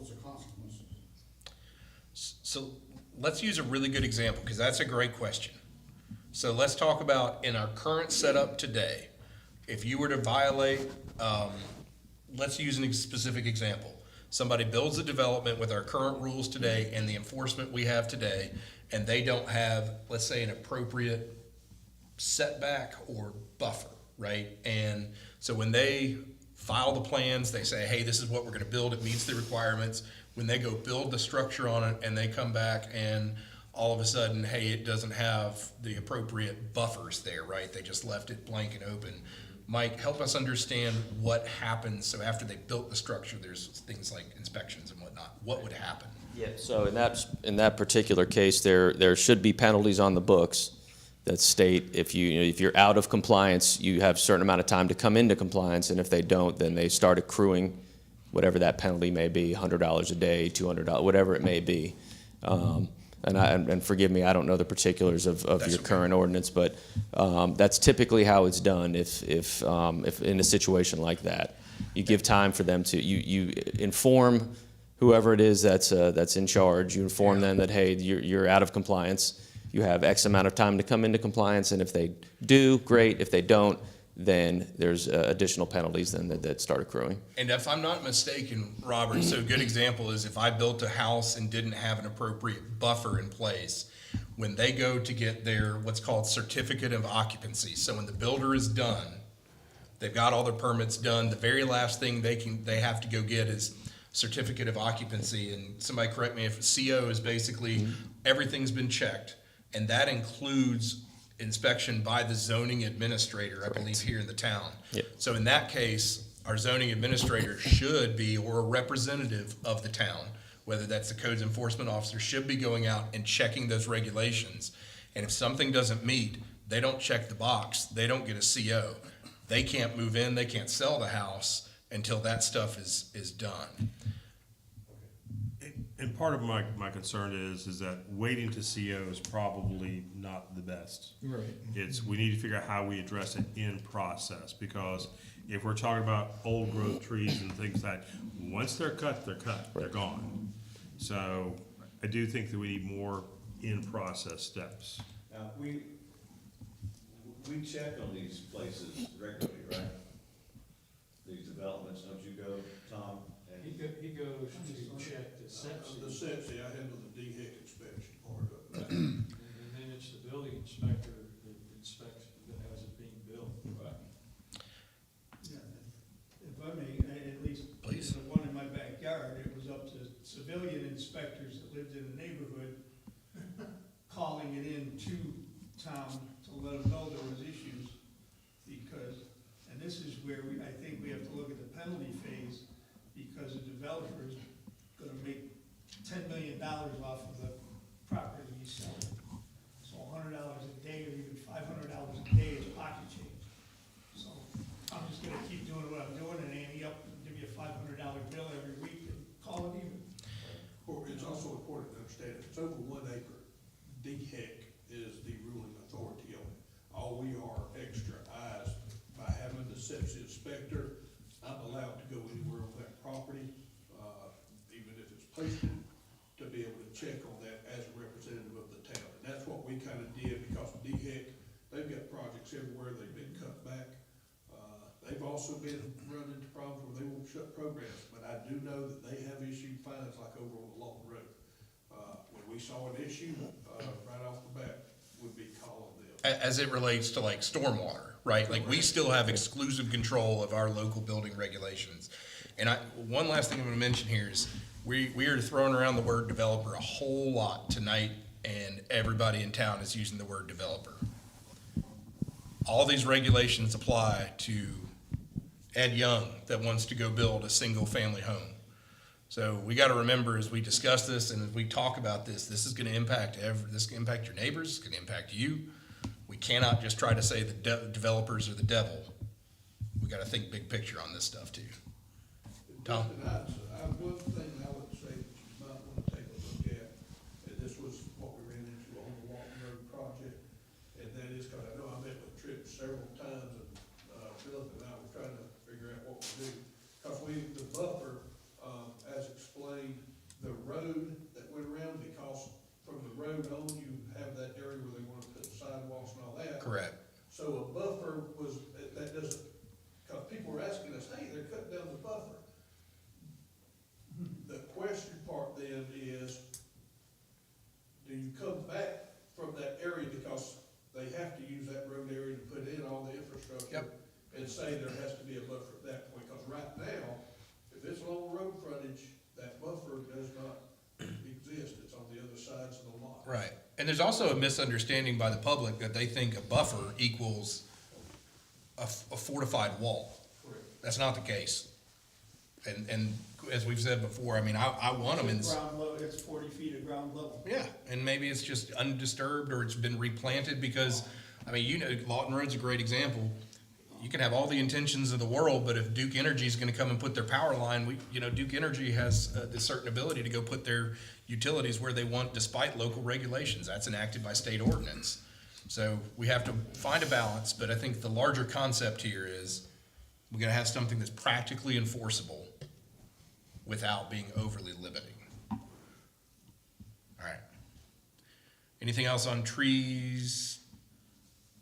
what's the consequences? So let's use a really good example, because that's a great question. So let's talk about in our current setup today, if you were to violate, let's use a specific example. Somebody builds a development with our current rules today and the enforcement we have today, and they don't have, let's say, an appropriate setback or buffer, right? And so when they file the plans, they say, hey, this is what we're gonna build, it meets the requirements. When they go build the structure on it and they come back and all of a sudden, hey, it doesn't have the appropriate buffers there, right? They just left it blank and open. Mike, help us understand what happens. So after they built the structure, there's things like inspections and whatnot. What would happen? Yeah, so in that particular case, there should be penalties on the books that state if you're out of compliance, you have a certain amount of time to come into compliance, and if they don't, then they start accruing whatever that penalty may be, $100 a day, $200, whatever it may be. And forgive me, I don't know the particulars of your current ordinance, but that's typically how it's done. If in a situation like that, you give time for them to you inform whoever it is that's in charge. You inform them that, hey, you're out of compliance. You have X amount of time to come into compliance, and if they do, great. If they don't, then there's additional penalties then that start accruing. And if I'm not mistaken, Robert, so a good example is if I built a house and didn't have an appropriate buffer in place, when they go to get their what's called certificate of occupancy, so when the builder is done, they've got all their permits done, the very last thing they have to go get is certificate of occupancy. And somebody correct me if CO is basically everything's been checked, and that includes inspection by the zoning administrator, I believe, here in the town. Yep. So in that case, our zoning administrator should be, or a representative of the town, whether that's the codes enforcement officer, should be going out and checking those regulations. And if something doesn't meet, they don't check the box, they don't get a CO. They can't move in, they can't sell the house until that stuff is done. And part of my concern is that waiting to CO is probably not the best. Right. We need to figure out how we address it in process, because if we're talking about old growth trees and things that, once they're cut, they're gone. So I do think that we need more in-process steps. Now, we check on these places regularly, right? These developments, don't you go, Tom? And He goes to check the septic, The septic, I handle the DHEC inspection part of it. and then it's the building inspector that inspects that has it being built. Yeah, if I may, at least, Please. the one in my backyard, it was up to civilian inspectors that lived in the neighborhood calling it in to town to let them know there was issues, because, and this is where I think we have to look at the penalty phase, because a developer is gonna make $10 million off of the property he's selling. So $100 a day or even $500 a day is pocket change. So I'm just gonna keep doing what I'm doing and ante up and give you a $500 bill every week and call it even. Or it's also important to understand, if it's over 1 acre, DHEC is the ruling authority on it. All we are extra eyes by having the septic inspector. I'm allowed to go anywhere on that property, even if it's posted, to be able to check on that as a representative of the town. And that's what we kind of did, because DHEC, they've got projects everywhere, they've been cut back. They've also been run into problems where they won't shut programs, but I do know that they have issued fines like over on the Lawton Road. When we saw an issue, right off the bat, would be calling them. As it relates to like stormwater, right? Like we still have exclusive control of our local building regulations. And one last thing I'm gonna mention here is we are throwing around the word developer a whole lot tonight, and everybody in town is using the word developer. All these regulations apply to Ed Young that wants to go build a single family home. So we got to remember as we discuss this and as we talk about this, this is going to impact this can impact your neighbors, it's going to impact you. We cannot just try to say the developers are the devil. We got to think big picture on this stuff too. Tom? One thing I would say that you might want to take a look at, and this was what we ran into on the Walton Road project, and that is, because I know I met with Tripp several times, and Philip and I were trying to figure out what to do. Because the buffer, as explained And there's also a misunderstanding by the public that they think a buffer equals a fortified wall. That's not the case. And as we've said before, I mean, I want them in. Ground level, it's 40 feet of ground level. Yeah, and maybe it's just undisturbed or it's been replanted because, I mean, you know, Lawton Road's a great example. You can have all the intentions of the world, but if Duke Energy is gonna come and put their power line, Duke Energy has the certain ability to go put their utilities where they want despite local regulations. That's enacted by state ordinance. So we have to find a balance, but I think the larger concept here is we're gonna have something that's practically enforceable without being overly limiting. All right. Anything else on trees?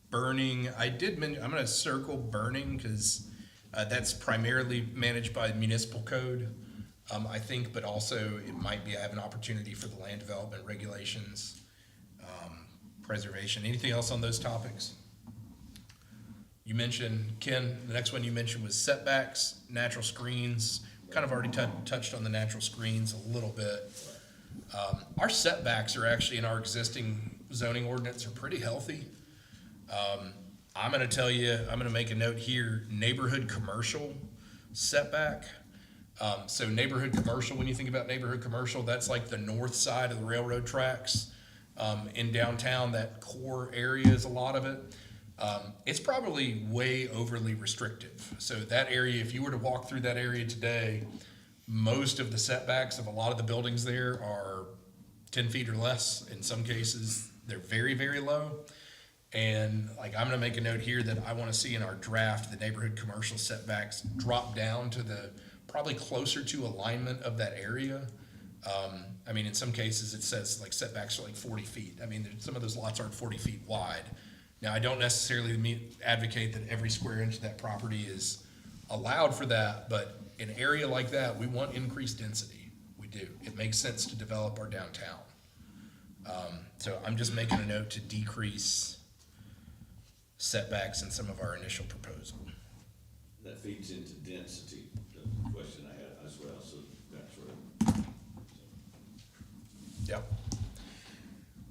Burning, I did mention, I'm gonna circle burning, cause, that's primarily managed by municipal code, I think, but also it might be, I have an opportunity for the land development regulations, preservation. Anything else on those topics? You mentioned, Ken, the next one you mentioned was setbacks, natural screens. Kind of already touched on the natural screens a little bit. Our setbacks are actually in our existing zoning ordinance are pretty healthy. I'm gonna tell you, I'm gonna make a note here, neighborhood commercial setback. So neighborhood commercial, when you think about neighborhood commercial, that's like the north side of the railroad tracks. In downtown, that core area is a lot of it. It's probably way overly restrictive. So that area, if you were to walk through that area today, most of the setbacks of a lot of the buildings there are 10 feet or less. In some cases, they're very, very low. And like, I'm gonna make a note here that I wanna see in our draft, the neighborhood commercial setbacks drop down to the, probably closer to alignment of that area. I mean, in some cases, it says like setbacks are like 40 feet. I mean, some of those lots aren't 40 feet wide. Now, I don't necessarily advocate that every square inch of that property is allowed for that, but in an area like that, we want increased density. We do. It makes sense to develop our downtown. So I'm just making a note to decrease setbacks in some of our initial proposal. That feeds into density, the question I had as well, so that's right. Yep.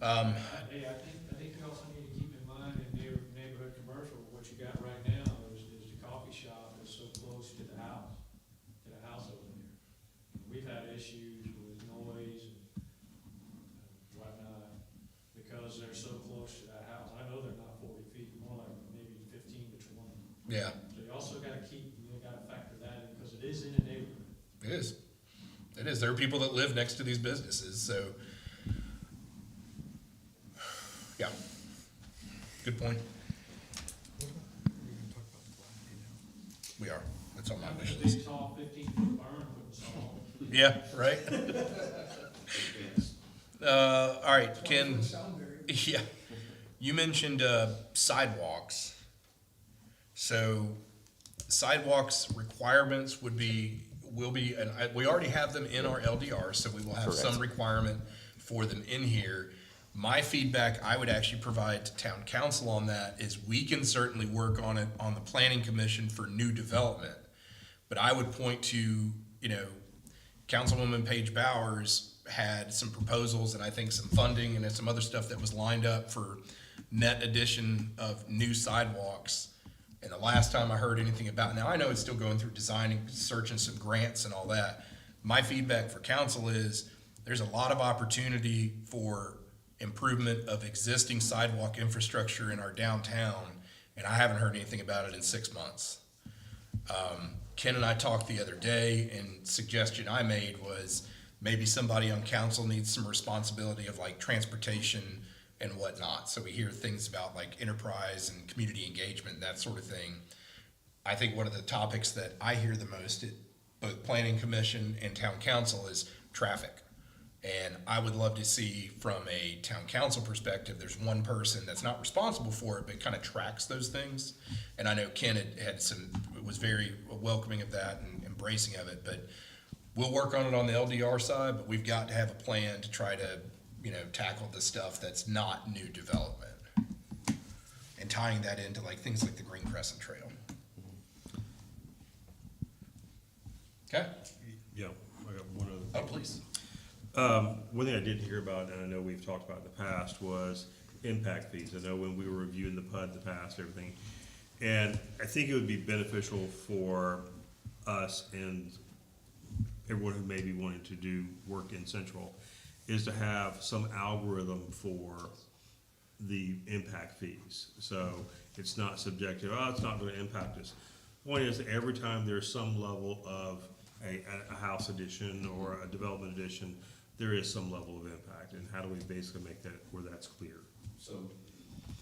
Hey, I think you also need to keep in mind in neighborhood commercial, what you got right now is the coffee shop is so close to the house over there. We've had issues with noise and whatnot, because they're so close to that house. I know they're not 40 feet, more like maybe 15 to 20. Yeah, So you also gotta factor that in, because it is in a neighborhood. it is. It is. There are people that live next to these businesses, so. Yeah. Good point. We are. That's on my wish A list. big tall 15-foot burn wouldn't solve it. Yeah, right? All right, Ken, Doesn't sound very. yeah, you mentioned, sidewalks. So sidewalks requirements will be, and we already have them in our LDR, so we will have some requirement for them in here. My feedback I would actually provide to town council on that is we can certainly work on it on the planning commission for new development. But I would point to, Councilwoman Paige Bowers had some proposals and I think some funding and some other stuff that was lined up for net addition of new sidewalks. And the last time I heard anything about, now I know it's still going through designing, searching some grants and all that. My feedback for council is there's a lot of opportunity for improvement of existing sidewalk infrastructure in our downtown, and I haven't heard anything about it in 6 months. Ken and I talked the other day, and suggestion I made was maybe somebody on council needs some responsibility of like transportation and whatnot. So we hear things about like enterprise and community engagement, that sort of thing. I think one of the topics that I hear the most at both planning commission and town council is traffic. And I would love to see from a town council perspective, there's one person that's not responsible for it, but kind of tracks those things. And I know Ken was very welcoming of that and embracing of it, but we'll work on it on the LDR side, but we've got to have a plan to try to, tackle the stuff that's not new development. And tying that into like things like the Green Crescent Trail. Okay? Yeah, I got one other. Oh, please. One thing I did hear about, and I know we've talked about in the past, was impact fees. I know when we were reviewing the PUD in the past, everything. And I think it would be beneficial for us and everyone who may be wanting to do work in Central, is to have some algorithm for the impact fees. So it's not subjective, oh, it's not gonna impact us. Point is, that every time there's some level of a house addition or a development addition, there is some level of impact, and how do we basically make that where that's clear? So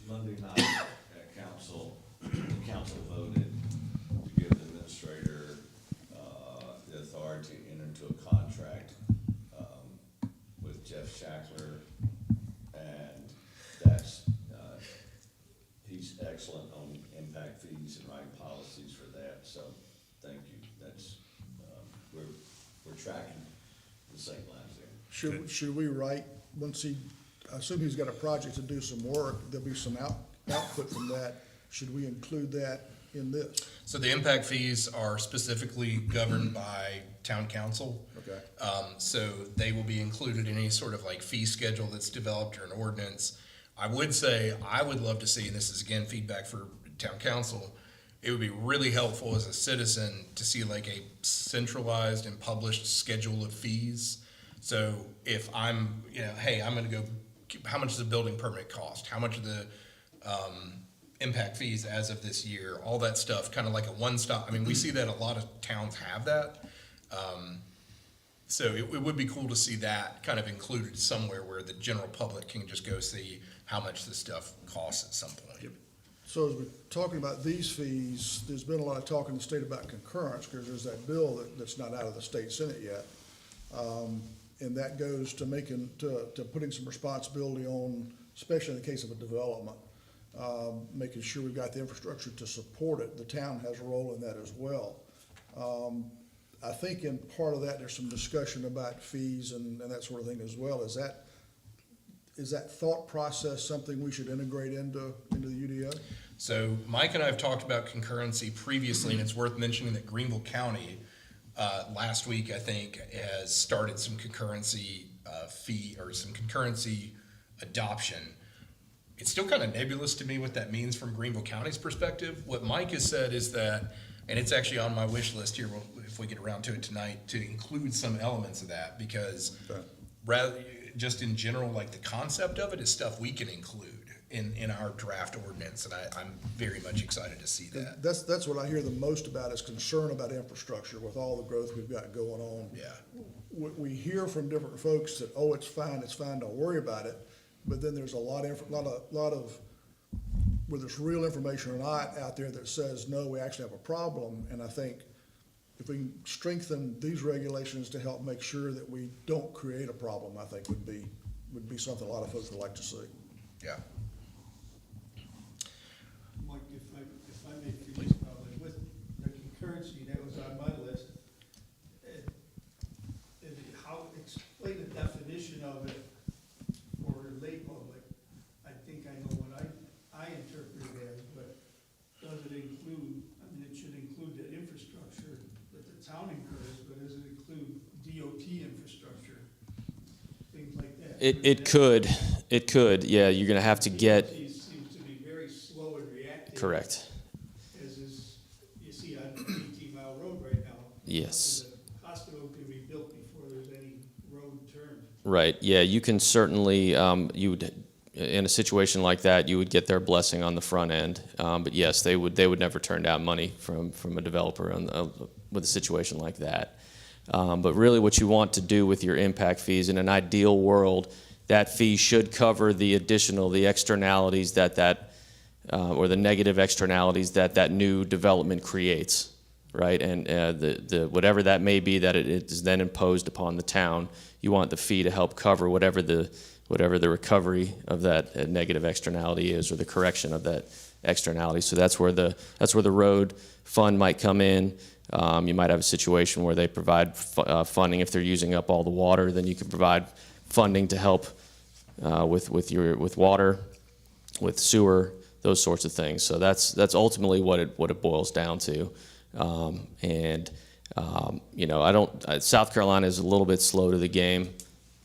Monday night at council, the council voted to give the administrator, the authority to enter into a contract, with Jeff Shackler. And that's, he's excellent on impact fees and writing policies for that, so thank you. That's, we're tracking the same lines there. Should we write, once he, I assume he's got a project to do some work, there'll be some output from that. Should we include that in this? So the impact fees are specifically governed by town council. Okay. So they will be included in any sort of like fee schedule that's developed or an ordinance. I would say, I would love to see, and this is again feedback for town council, it would be really helpful as a citizen to see like a centralized and published schedule of fees. So if I'm, hey, I'm gonna go, how much does a building permit cost? How much of the impact fees as of this year? All that stuff, kind of like a one-stop. I mean, we see that a lot of towns have that. So it would be cool to see that kind of included somewhere where the general public can just go see how much this stuff costs at some point. So as we're talking about these fees, there's been a lot of talk in the state about concurrence, because there's that bill that's not out of the state senate yet. And that goes to to putting some responsibility on, especially in the case of a development, making sure we've got the infrastructure to support it. The town has a role in that as well. I think in part of that, there's some discussion about fees and that sort of thing as well. Is that thought process something we should integrate into the UDO? So Mike and I have talked about concurrency previously, and it's worth mentioning that Greenville County, last week, I think, has started some concurrency fee or some concurrency adoption. It's still kind of nebulous to me what that means from Greenville County's perspective. What Mike has said is that, and it's actually on my wish list here, if we get around to it tonight, to include some elements of that, because rather, just in general, like the concept of it is stuff we can include in our draft ordinance, and I'm very much excited to see that. That's what I hear the most about, is concern about infrastructure with all the growth we've got going on. Yeah. We hear from different folks that, oh, it's fine, don't worry about it. But then there's a lot of where there's real information or not out there that says, no, we actually have a problem. And I think if we can strengthen these regulations to help make sure that we don't create a problem, I think would be something a lot of folks would like to see. Yeah. Mike, if I may please, probably, with the concurrency, that was on my list. And explain the definition of it for the lay public. I think I know what I interpret it as, but does it include, it should include the infrastructure that the town incurs, but does it include DOT infrastructure, things like that? It could, yeah, you're gonna have to get, DOT seems to be very slow in reacting. correct, As is, you see on 18-mile road right now. yes. The hospital can be built before there's any road turned. Right, yeah, you can certainly, you would, in a situation like that, you would get their blessing on the front end. But yes, they would never turn down money from a developer with a situation like that. But really what you want to do with your impact fees, in an ideal world, that fee should cover the externalities or the negative externalities that new development creates, right? And the whatever that may be that it is then imposed upon the town, you want the fee to help cover whatever the recovery of that negative externality is, or the correction of that externality. So that's where the road fund might come in. You might have a situation where they provide funding if they're using up all the water. Then you can provide funding to help with water, with sewer, those sorts of things. So that's ultimately what it boils down to. South Carolina is a little bit slow to the game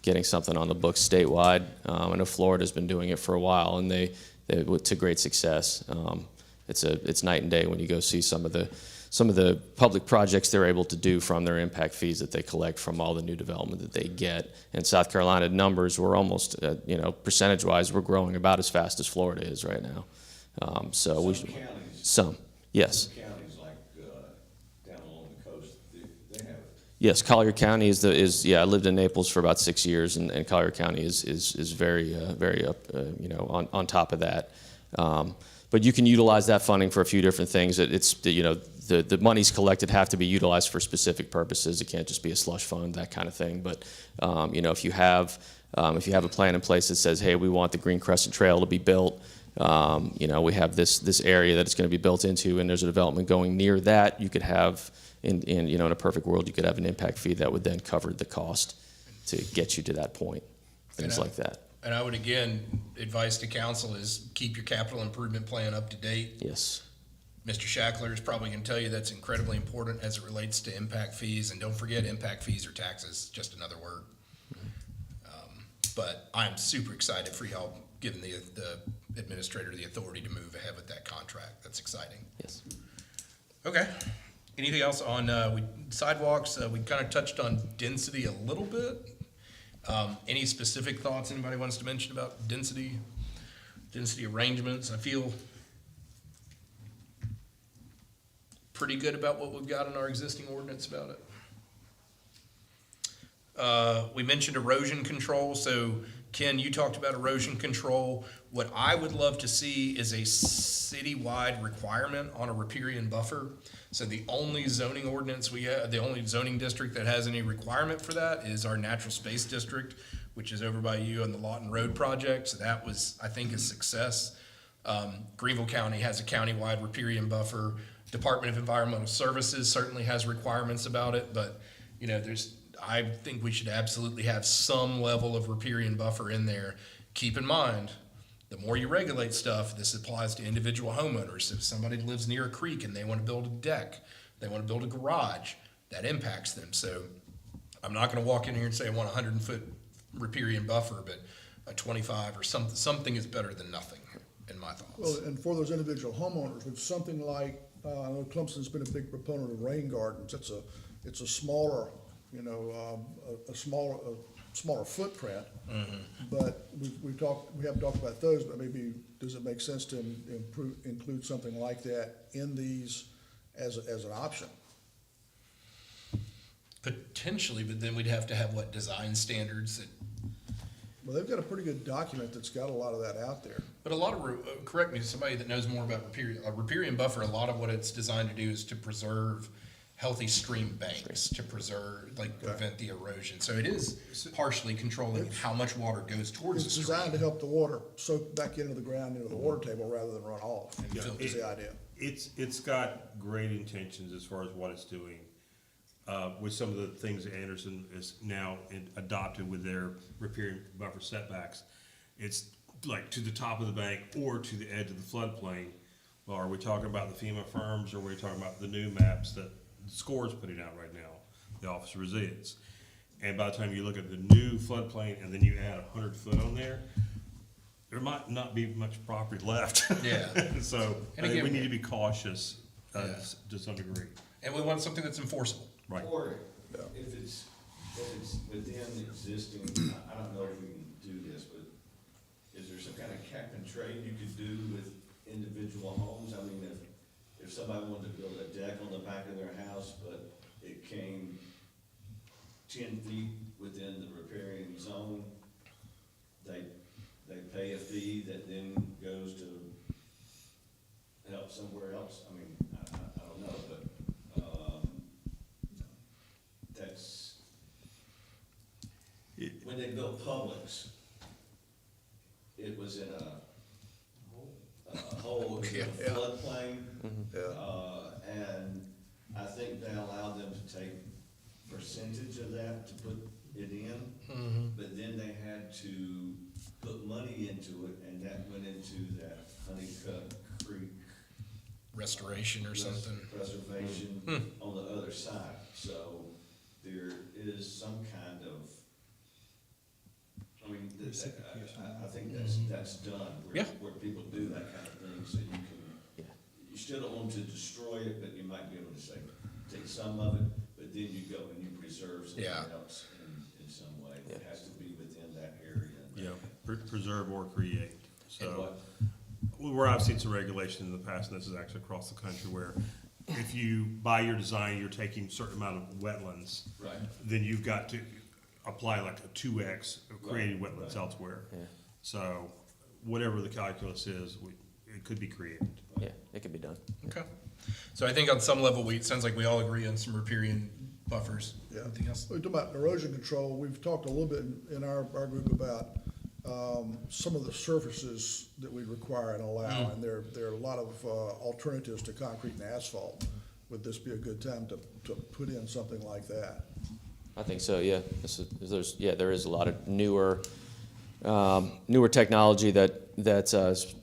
getting something on the books statewide. I know Florida's been doing it for a while, and they to great success. It's night and day when you go see some of the public projects they're able to do from their impact fees that they collect from all the new development that they get. In South Carolina, numbers were almost, percentage-wise, we're growing about as fast as Florida is right now. So we Some counties, some, yes. some counties like, down along the coast, they have it. Yes, Collier County I lived in Naples for about 6 years, and Collier County is very up, on top of that. But you can utilize that funding for a few different things. The monies collected have to be utilized for specific purposes. It can't just be a slush fund, that kind of thing. But if you have a plan in place that says, hey, we want the Green Crescent Trail to be built, we have this area that it's going to be built into, and there's a development going near that, you could have in a perfect world, you could have an impact fee that would then cover the cost to get you to that point, things like that. And I would, again, advice to council is keep your capital improvement plan up to date. Yes. Mr. Shackler is probably going to tell you that's incredibly important as it relates to impact fees. And don't forget, impact fees are taxes, just another word. But I'm super excited for y'all giving the administrator the authority to move ahead with that contract. That's exciting. Yes. Okay. Anything else on sidewalks? We kind of touched on density a little bit. Any specific thoughts anybody wants to mention about density arrangements? I feel pretty good about what we've got in our existing ordinance about it. We mentioned erosion control. So Ken, you talked about erosion control. What I would love to see is a citywide requirement on a riparian buffer. So the only zoning ordinance we have, the only zoning district that has any requirement for that is our natural space district, which is over by you on the Lawton Road project. So that was, I think, a success. Greenville County has a countywide riparian buffer. Department of Environmental Services certainly has requirements about it, but I think we should absolutely have some level of riparian buffer in there. Keep in mind, the more you regulate stuff, this applies to individual homeowners. If somebody lives near a creek and they want to build a deck, they want to build a garage, that impacts them. So I'm not going to walk in here and say I want a 100-foot riparian buffer, but a 25 or something is better than nothing, in my thoughts. Well, and for those individual homeowners, with something like, I know Clemson's been a big proponent of rain gardens. It's a smaller, a smaller footprint. Mm-hmm. But we haven't talked about those, but maybe does it make sense to include something like that in these as an option? Potentially, but then we'd have to have design standards that. Well, they've got a pretty good document that's got a lot of that out there. But a lot of, correct me, somebody that knows more about riparian buffer, a lot of what it's designed to do is to preserve healthy stream banks, to prevent the erosion. So it is partially controlling how much water goes towards the It's stream. designed to help the water soak back into the ground, into the water table, rather than run off, is the idea. It's got great intentions as far as what it's doing. With some of the things that Anderson is now adopted with their riparian buffer setbacks, it's like to the top of the bank or to the edge of the floodplain. Well, are we talking about the FEMA firms, or are we talking about the new maps that SCOR's putting out right now, the Office of Resilience? And by the time you look at the new floodplain and then you add 100 foot on there might not be much property left. Yeah. So And I think we again- need to be cautious to some degree. And we want something that's enforceable. Right. Or if it's within existing, I don't know if we can do this, but is there some kind of cap and trade you could do with individual homes? I mean, if somebody wanted to build a deck on the back of their house, but it came 10 feet within the riparian zone, they pay a fee that then goes to help somewhere else? I mean, I don't know, but that's, when they built Publix, it was in a hole, it was in a floodplain. And I think they allowed them to take percentage of that to put it in. But then they had to put money into it, and that went into that Honeycutt Creek Restoration or something. preservation on the other side. So there is some kind of I think that's done, Yeah. where people do that kind of thing, so you can, you still don't want to destroy it, but you might be able to say, take some of it, but then you go and you preserve something Yeah. else in some way. It has to be within that area. Yeah, preserve or create. And So, what, where I've seen some regulation in the past, and this is actually across the country, where if you, by your design, you're taking a certain amount of wetlands, right, then you've got to apply like a 2X of creating Right, wetlands right. elsewhere. Yeah. So, whatever the calculus is, it could be created. Yeah, it could be done. Okay. So I think on some level, it sounds like we all agree on some riparian buffers. Yeah. Anything else? We talk about erosion control, we've talked a little bit in our group about, some of the surfaces that we require and allow, and there are a lot of, alternatives to concrete and asphalt. Would this be a good time to put in something like that? I think so, yeah. There is a lot of newer technology that's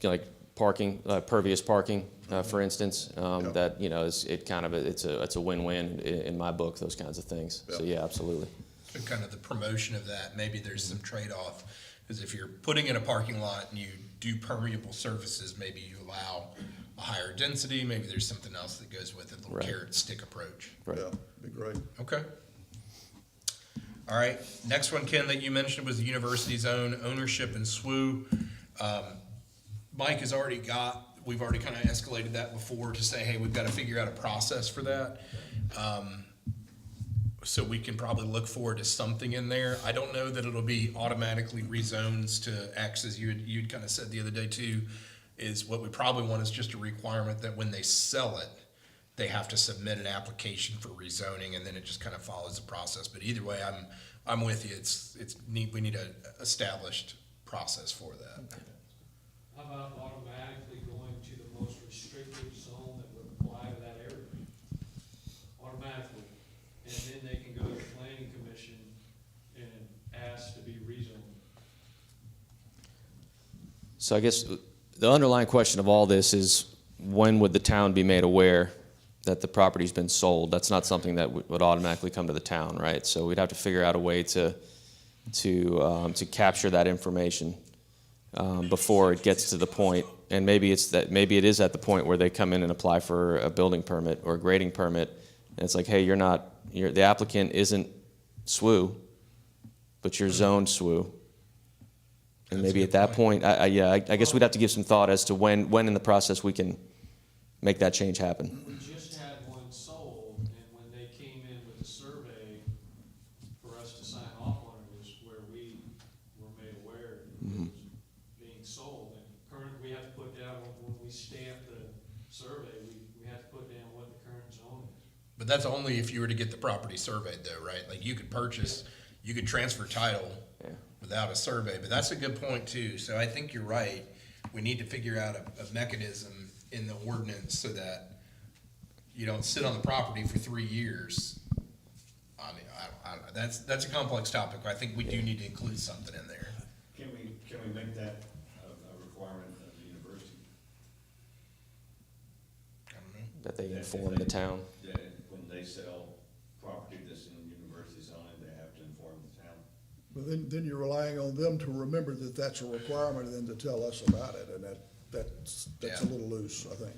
like parking, pervious parking, for instance, Yeah. that, it's a win-win in my book, those kinds of things. So, yeah, absolutely. So kind of the promotion of that, maybe there's some trade-off, because if you're putting in a parking lot and you do permeable surfaces, maybe you allow a higher density, maybe there's something else that goes with it, a little Right. carrot stick approach. Right. Yeah, be great. Okay. All right, next one, Ken, that you mentioned was the university zone ownership and SWU. Mike has we've already kind of escalated that before to say, hey, we've got to figure out a process for that. So we can probably look forward to something in there. I don't know that it'll be automatically rezones to X, as you'd kind of said the other day too, is what we probably want is just a requirement that when they sell it, they have to submit an application for rezoning, and then it just kind of follows the process. But either way, I'm with you. It's neat. We need a established process for that. How about automatically going to the most restrictive zone that would apply to that area? Automatically. And then they can go to the planning commission and ask to be rezoned. So I guess the underlying question of all this is, when would the town be made aware that the property's been sold? That's not something that would automatically come to the town, right? So we'd have to figure out a way to capture that information before it gets to the point. And maybe it is at the point where they come in and apply for a building permit or a grading permit, and it's like, hey, the applicant isn't SWU, but you're zoned SWU. And maybe at that point, I guess we'd have to give some thought as to when in the process we can make that change happen. We just had one sold, and when they came in with the survey for us to sign off on it was where we were made aware that it was being sold. And current, we have to put down, when we stamp the survey, we have to put down what the current zone is. But that's only if you were to get the property surveyed though, right? Like you could you could transfer title without a survey, but that's a good point too. So I think you're right. We need to figure out a mechanism in the ordinance so that you don't sit on the property for 3 years. I mean, I don't know. That's a complex topic. I think we do need to include something in there. can we make that a requirement of the university? I don't know. That they inform the town. That when they sell property that's in university zoning, they have to inform the town? But then you're relying on them to remember that that's a requirement and then to tell us about it, and that's a little loose, I think.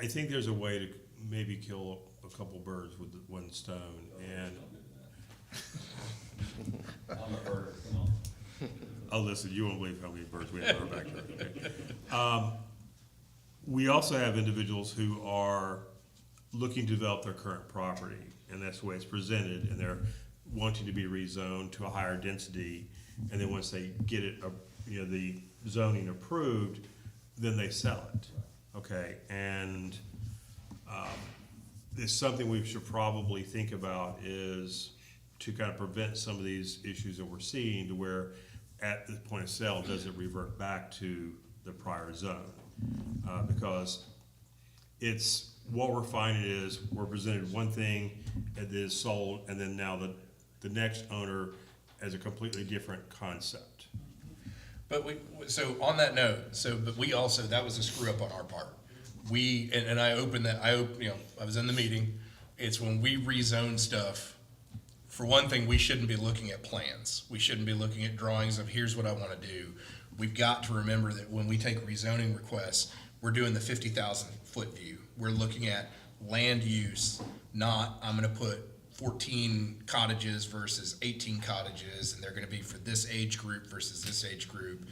I think there's a way to maybe kill a couple birds with one stone, and, I'm a birder, come on. oh, listen, you won't believe how many birds we have in our backyard. Okay? We also have individuals who are looking to develop their current property, and that's the way it's presented, and they're wanting to be rezoned to a higher density, and then once they get it, the zoning approved, then they sell it, okay? And it's something we should probably think about, is to kind of prevent some of these issues that we're seeing, to where at the point of sale, does it revert back to the prior zone? Because what we're finding is, we're presented one thing, it is sold, and then now the next owner has a completely different concept. But so on that note, but we also, that was a screw up on our part. I was in the meeting. It's when we rezone stuff for one thing, we shouldn't be looking at plans. We shouldn't be looking at drawings of here's what I want to do. We've got to remember that when we take rezoning requests, we're doing the 50,000-foot view. We're looking at land use, not I'm going to put 14 cottages versus 18 cottages, and they're going to be for this age group versus this age group.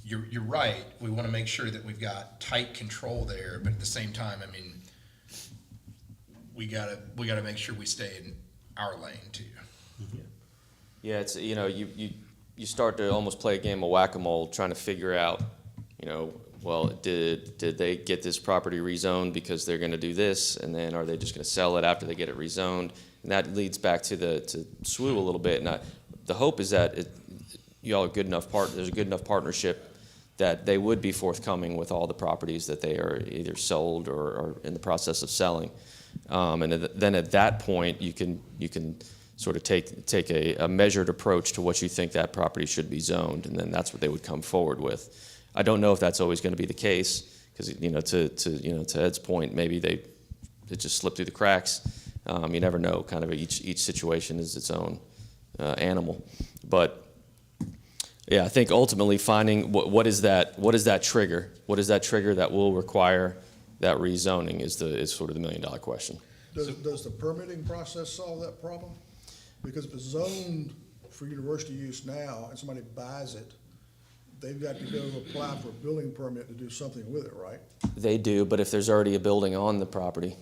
You're right. We want to make sure that we've got tight control there, but at the same time, I mean, we gotta make sure we stay in our lane too. Yeah, it's, you know, you start to almost play a game of whack-a-mole trying to figure out, you know, well, did they get this property rezoned because they're gonna do this, and then are they just gonna sell it after they get it rezoned? And that leads back to SWU a little bit, and the hope is that y'all are good enough there's a good enough partnership that they would be forthcoming with all the properties that they are either sold or in the process of selling. And then at that point, you can sort of take a measured approach to what you think that property should be zoned, and then that's what they would come forward with. I don't know if that's always going to be the case, because to Ed's point, maybe it just slipped through the cracks. You never know. Kind of each situation is its own animal, but. Yeah, I think ultimately finding what is that trigger? What is that trigger that will require that rezoning is sort of the $1 million question. Does the permitting process solve that problem? Because if it's zoned for university use now and somebody buys it, they've got to go apply for a building permit to do something with it, right? They do, but if there's already a building on the property,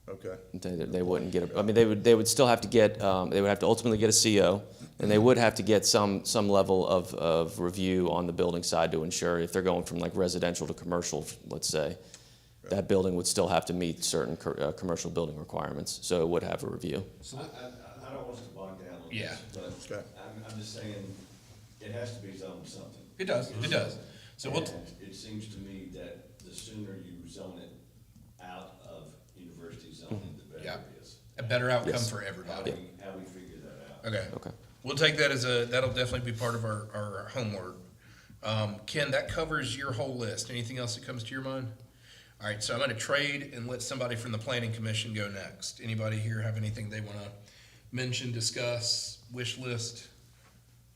Okay. they wouldn't get I mean, they would still have to get they would have to ultimately get a CO. And they would have to get some level of review on the building side to ensure if they're going from like residential to commercial, let's say, that building would still have to meet certain commercial building requirements. So it would have a review. I don't want us to bog down on Yeah. this, but Okay. I'm just saying, it has to be zoned something. It does. So And it seems to me that the sooner you zone it out of university zoning, the better Yeah. it is. a better outcome Yes. for How everybody. we figure that out. Okay. Okay. We'll take that that'll definitely be part of our homework. Ken, that covers your whole list. Anything else that comes to your mind? All right, so I'm gonna trade and let somebody from the planning commission go next. Anybody here have anything they wanna mention, discuss, wish list?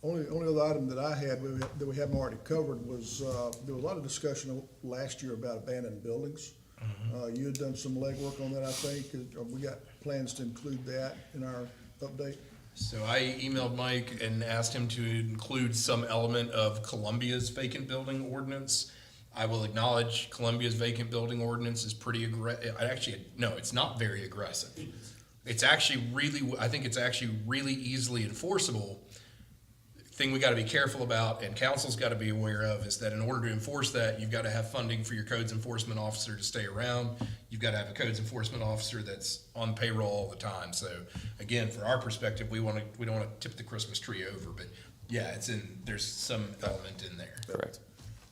Only other item that I had that we haven't already covered was, there was a lot of discussion last year about abandoned buildings. You had done some legwork on that, I think. We got plans to include that in our update? So I emailed Mike and asked him to include some element of Columbia's vacant building ordinance. I will acknowledge Columbia's vacant building ordinance is pretty no, it's not very aggressive. It's actually I think it's actually really easily enforceable. Thing we gotta be careful about, and council's gotta be aware of, is that in order to enforce that, you've gotta have funding for your codes enforcement officer to stay around. You've gotta have a codes enforcement officer that's on payroll all the time. So again, for our perspective, we don't wanna tip the Christmas tree over, but yeah, there's some element in there. Correct.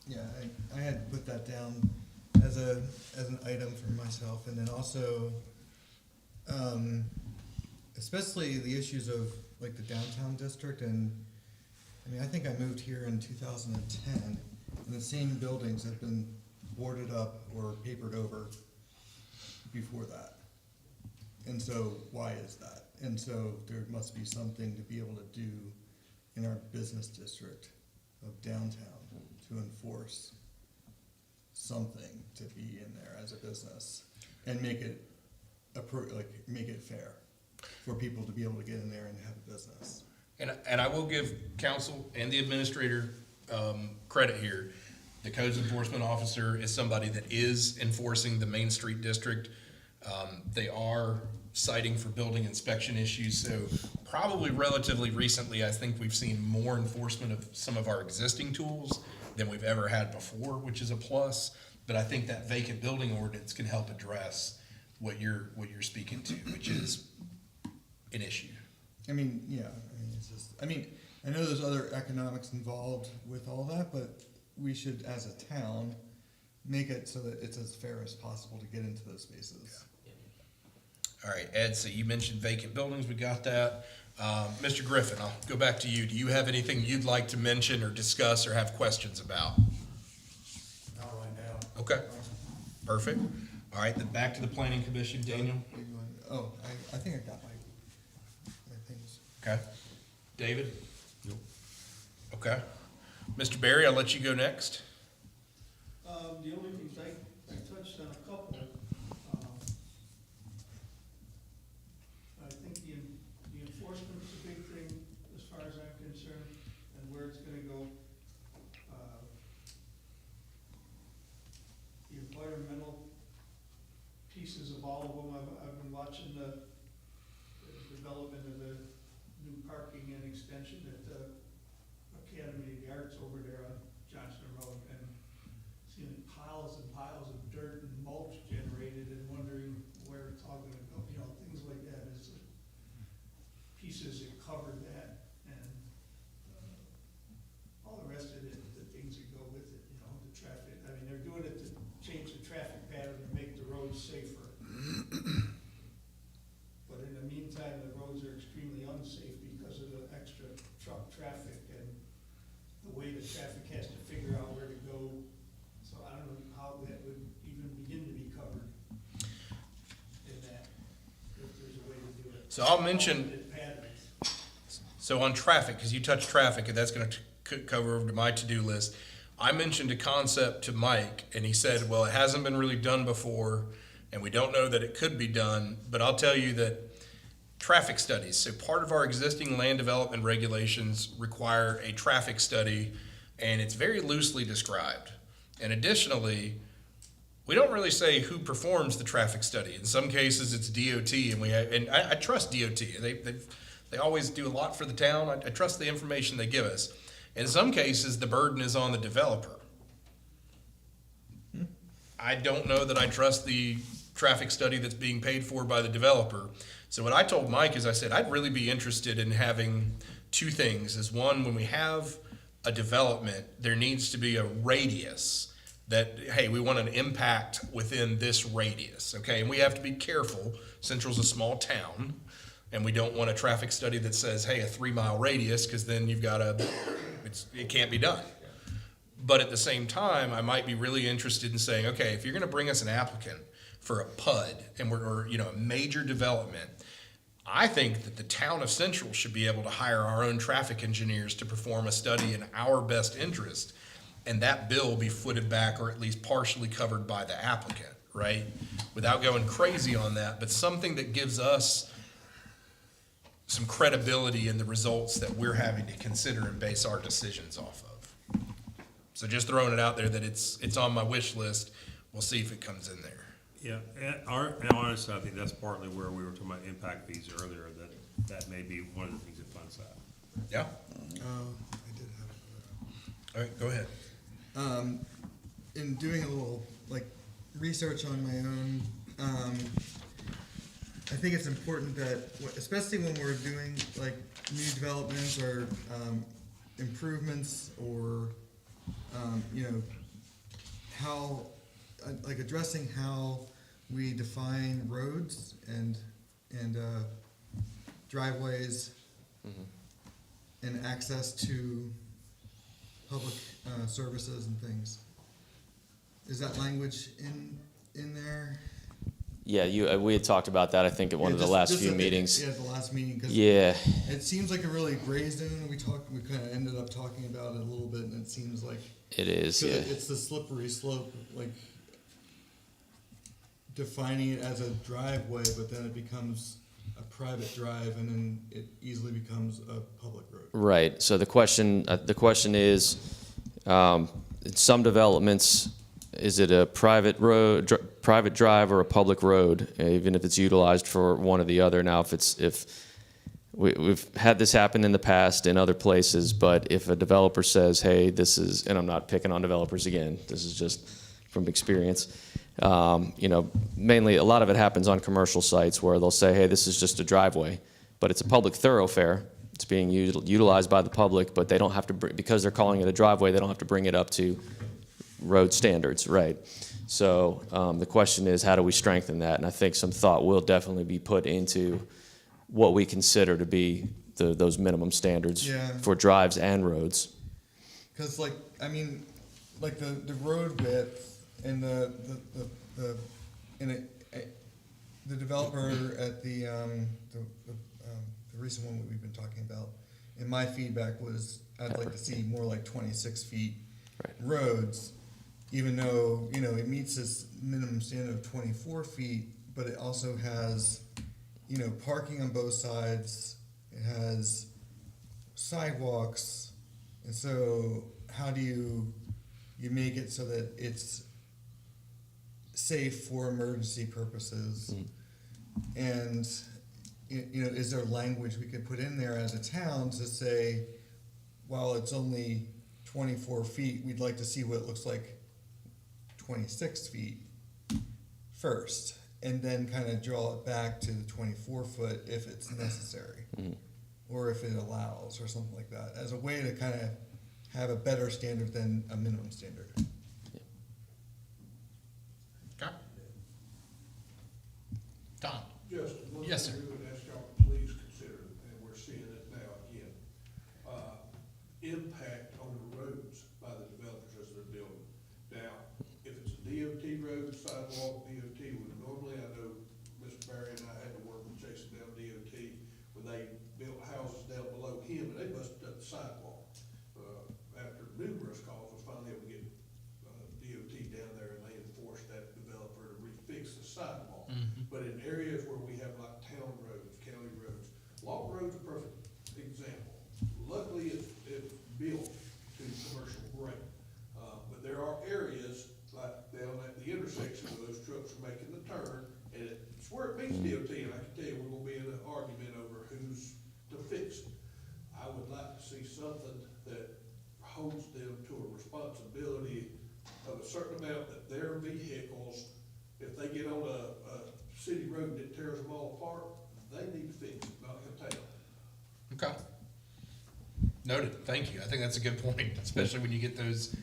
Yeah, I had put that down as an item for myself, and then also, especially the issues of like the downtown district, and I mean, I think I moved here in 2010, and the same buildings have been boarded up or papered over before that. And so, why is that? And so, there must be something to be able to do in our business district of downtown to enforce something to be in there as a business and make it make it fair for people to be able to get in there and have a business. And I will give council and the administrator credit here. The codes enforcement officer is somebody that is enforcing the Main Street district. They are citing for building inspection issues, so probably relatively recently, I think we've seen more enforcement of some of our existing tools than we've ever had before, which is a plus. But I think that vacant building ordinance can help address what you're speaking to, which is an issue. I mean, yeah, it's just, I know there's other economics involved with all that, but we should, as a town, make it so that it's as fair as possible to get into those spaces. All right, Ed, so you mentioned vacant buildings, we got that. Mr. Griffin, I'll go back to you. Do you have anything you'd like to mention or discuss or have questions about? Not right now. Okay, perfect. All right, then back to the planning commission, Daniel. Oh, I think I got my things. Okay. David? Okay. Mr. Barry, I'll let you go next. The only things I touched on a couple. I think the enforcement's a big thing as far as I'm concerned, and where it's gonna go. The environmental pieces of all of them, I've been watching the development of the new parking and extension at the Academy of the Arts over there on Johnson Road, and seeing piles and piles of dirt and mulch generated and wondering where it's all gonna go, things like that is pieces that cover that, and all the rest of it, the things that go with it, the traffic. I mean, they're doing it to change the traffic pattern and make the roads safer. But in the meantime, the roads are extremely unsafe because of the extra truck traffic and the way the traffic has to figure out where to go. So I don't know how that would even begin to be covered in that, if there's a way to do it. So I'll mention, Alternate patterns. so on traffic, because you touched traffic, and that's going to cover over to my to-do list. I mentioned a concept to Mike, and he said, well, it hasn't been really done before, and we don't know that it could be done, but I'll tell you that traffic studies, so part of our existing land development regulations require a traffic study, and it's very loosely described. And additionally, we don't really say who performs the traffic study. In some cases, it's DOT, and I trust DOT. They always do a lot for the town. I trust the information they give us. In some cases, the burden is on the developer. I don't know that I trust the traffic study that's being paid for by the developer. So what I told Mike is I said, I'd really be interested in having two things. Is one, when we have a development, there needs to be a radius that, hey, we want an impact within this radius, okay? And we have to be careful. Central's a small town, and we don't want a traffic study that says, hey, a 3-mile radius, because then you've got it can't be done. But at the same time, I might be really interested in saying, okay, if you're gonna bring us an applicant for a PUD or a major development, I think that the town of Central should be able to hire our own traffic engineers to perform a study in our best interest, and that bill be footed back or at least partially covered by the applicant, right? Without going crazy on that, but something that gives us some credibility in the results that we're having to consider and base our decisions off of. So just throwing it out there that it's on my wish list. We'll see if it comes in there. Yeah, and honestly, I think that's partly where we were talking about impact fees earlier, that may be one of the things that funds that. Yeah? I did have All right, go ahead. in doing a little research on my own, I think it's important that, especially when we're doing new developments or improvements or how addressing how we define roads and driveways and access to public services and things. Is that language in there? Yeah, we had talked about that, I think, at one of the last few meetings. Yeah, the last meeting. 'Cause Yeah, it seems like a really gray zone. We kind of ended up talking about it a little bit, and it seems like it is, yeah. it's the slippery slope, defining it as a driveway, but then it becomes a private drive, and then it easily becomes a public road. Right, so the question is, in some developments, is it a private road, private drive or a public road, even if it's utilized for one or the other? Now, we've had this happen in the past in other places, but if a developer says, hey, this is, and I'm not picking on developers again, this is just from experience, mainly a lot of it happens on commercial sites where they'll say, hey, this is just a driveway, but it's a public thoroughfare. It's being utilized by the public, but they don't have to, because they're calling it a driveway, they don't have to bring it up to road standards, right? So the question is, how do we strengthen that? And I think some thought will definitely be put into what we consider to be those minimum standards for drives and roads. Because, the road width and the developer at the recent one we've been talking about. And my feedback was, I'd like to see more like 26 feet Right. roads, even though, you know, it meets this minimum standard of 24 feet, but it also has, you know, parking on both sides, it has sidewalks, and so how do you make it so that it's safe for emergency purposes? And, you know, is there language we could put in there as a town to say, while it's only 24 feet, we'd like to see what it looks like 26 feet first, and then kind of draw it back to the 24 foot if it's necessary, or if it allows, or something like that, as a way to kind of have a better standard than a minimum standard. Okay. Tom? Justin, one Yes, thing sir. we would ask y'all to please consider, and we're seeing it now again, impact on the roads by the developers as they're building. Now, if it's a DOT road, sidewalk, DOT would normally, I know Mr. Barry and I had to work with Jason down DOT when they built houses down below him, and they busted up the sidewalk. After numerous calls, was finally able to get, DOT down there, and they enforced that developer to refix the sidewalk. But in areas where we have like town roads, county roads, Log Road's a perfect example. Luckily, it's built to commercial grade. But there are areas like down at the intersection where those trucks are making the turn, and it's where it meets DOT, and I can tell you, we're gonna be in an argument over who's to fix it. I would like to see something that holds them to a responsibility of a certain amount that their vehicles, if they get on a city road that tears them all apart, they need to fix it, not the town. Okay. Noted, thank you. I think that's a good point, especially when you get those,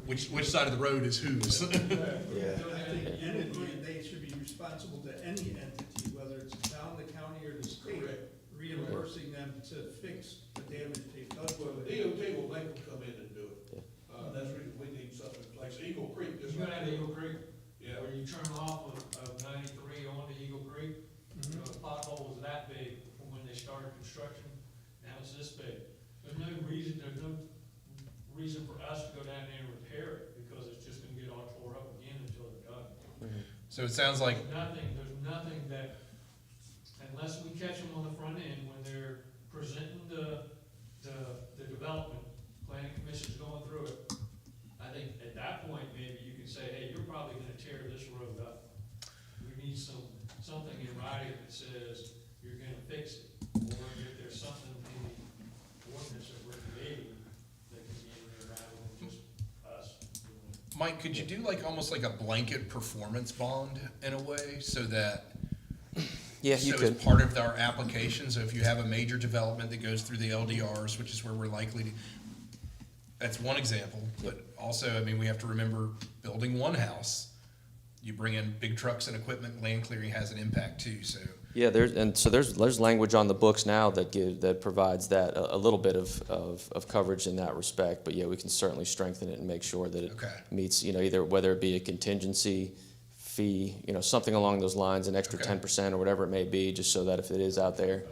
which side of the road is whose? I think entity, they should be responsible to any entity, whether it's the town, the county, or the state, Correct. reimbursing them to fix the damage they've done Well, to the it. DOT will make them come in and do it. That's the reason we need something, like Eagle Creek, just You like. got Eagle Creek, Yeah. where you turn off of 93 onto Eagle Creek, you know, the pothole was that big from when they started construction, now it's this big. There's no reason for us to go down there and repair it, because it's just gonna get all tore up again until they're done. So it sounds like, There's nothing that, unless we catch them on the front end when they're presenting the development, planning commission's going through it. I think at that point, maybe you can say, hey, you're probably gonna tear this road up. We need something in writing that says you're gonna fix it. Or if there's something in the ordinance that we're creating that can be in there rather than just us doing it. Mike, could you do like, almost like a blanket performance bond in a way, so that Yeah, you so could. as part of our application, so if you have a major development that goes through the LDRs, which is where we're likely to, that's one example, but also, I mean, we have to remember, building one house, you bring in big trucks and equipment, land clearing has an impact too, so. Yeah, there's language on the books now that provides that a little bit of coverage in that respect. But yeah, we can certainly strengthen it and make sure that it Okay. meets, you know, either whether it be a contingency fee, you know, something along those lines, an extra Okay. 10% or whatever it may be, just so that if it is out there,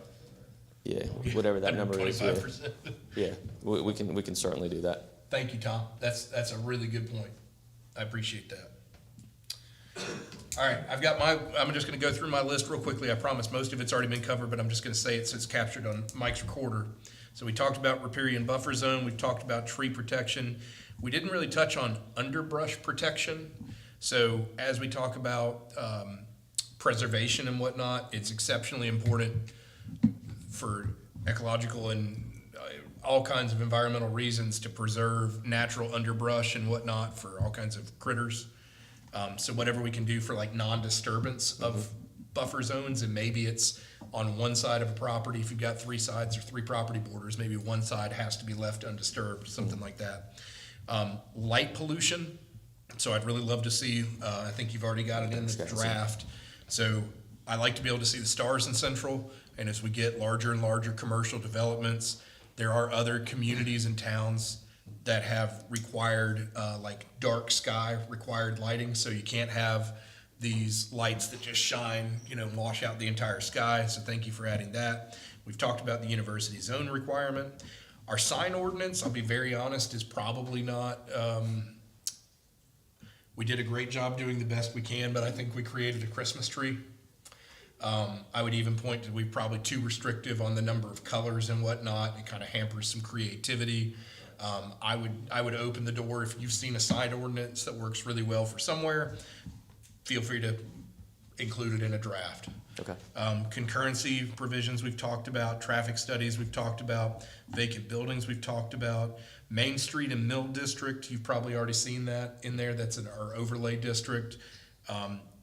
yeah, whatever that number is. Yeah, 25%. yeah, we can certainly do that. Thank you, Tom. That's a really good point. I appreciate that. All right, I'm just gonna go through my list real quickly. I promise most of it's already been covered, but I'm just gonna say it so it's captured on Mike's recorder. So we talked about riparian buffer zone, we've talked about tree protection. We didn't really touch on underbrush protection. So as we talk about, preservation and whatnot, it's exceptionally important for ecological and all kinds of environmental reasons to preserve natural underbrush and whatnot for all kinds of critters. So whatever we can do for like non-disturbance of buffer zones, and maybe it's on one side of a property, if you've got 3 sides or 3 property borders, maybe one side has to be left undisturbed, something like that. Light pollution, so I'd really love to see, I think you've already got it in the draft. So I like to be able to see the stars in Central, and as we get larger and larger commercial developments, there are other communities and towns that have required, like dark sky required lighting, so you can't have these lights that just shine, and wash out the entire sky. So thank you for adding that. We've talked about the university zone requirement. Our sign ordinance, I'll be very honest, is probably not, we did a great job doing the best we can, but I think we created a Christmas tree. I would even point to we're probably too restrictive on the number of colors and whatnot. It kind of hampers some creativity. I would open the door if you've seen a sign ordinance that works really well for somewhere. Feel free to include it in a draft. Okay. Concurrency provisions we've talked about, traffic studies we've talked about, vacant buildings we've talked about, Main Street and Mill District, you've probably already seen that in there. That's in our overlay district.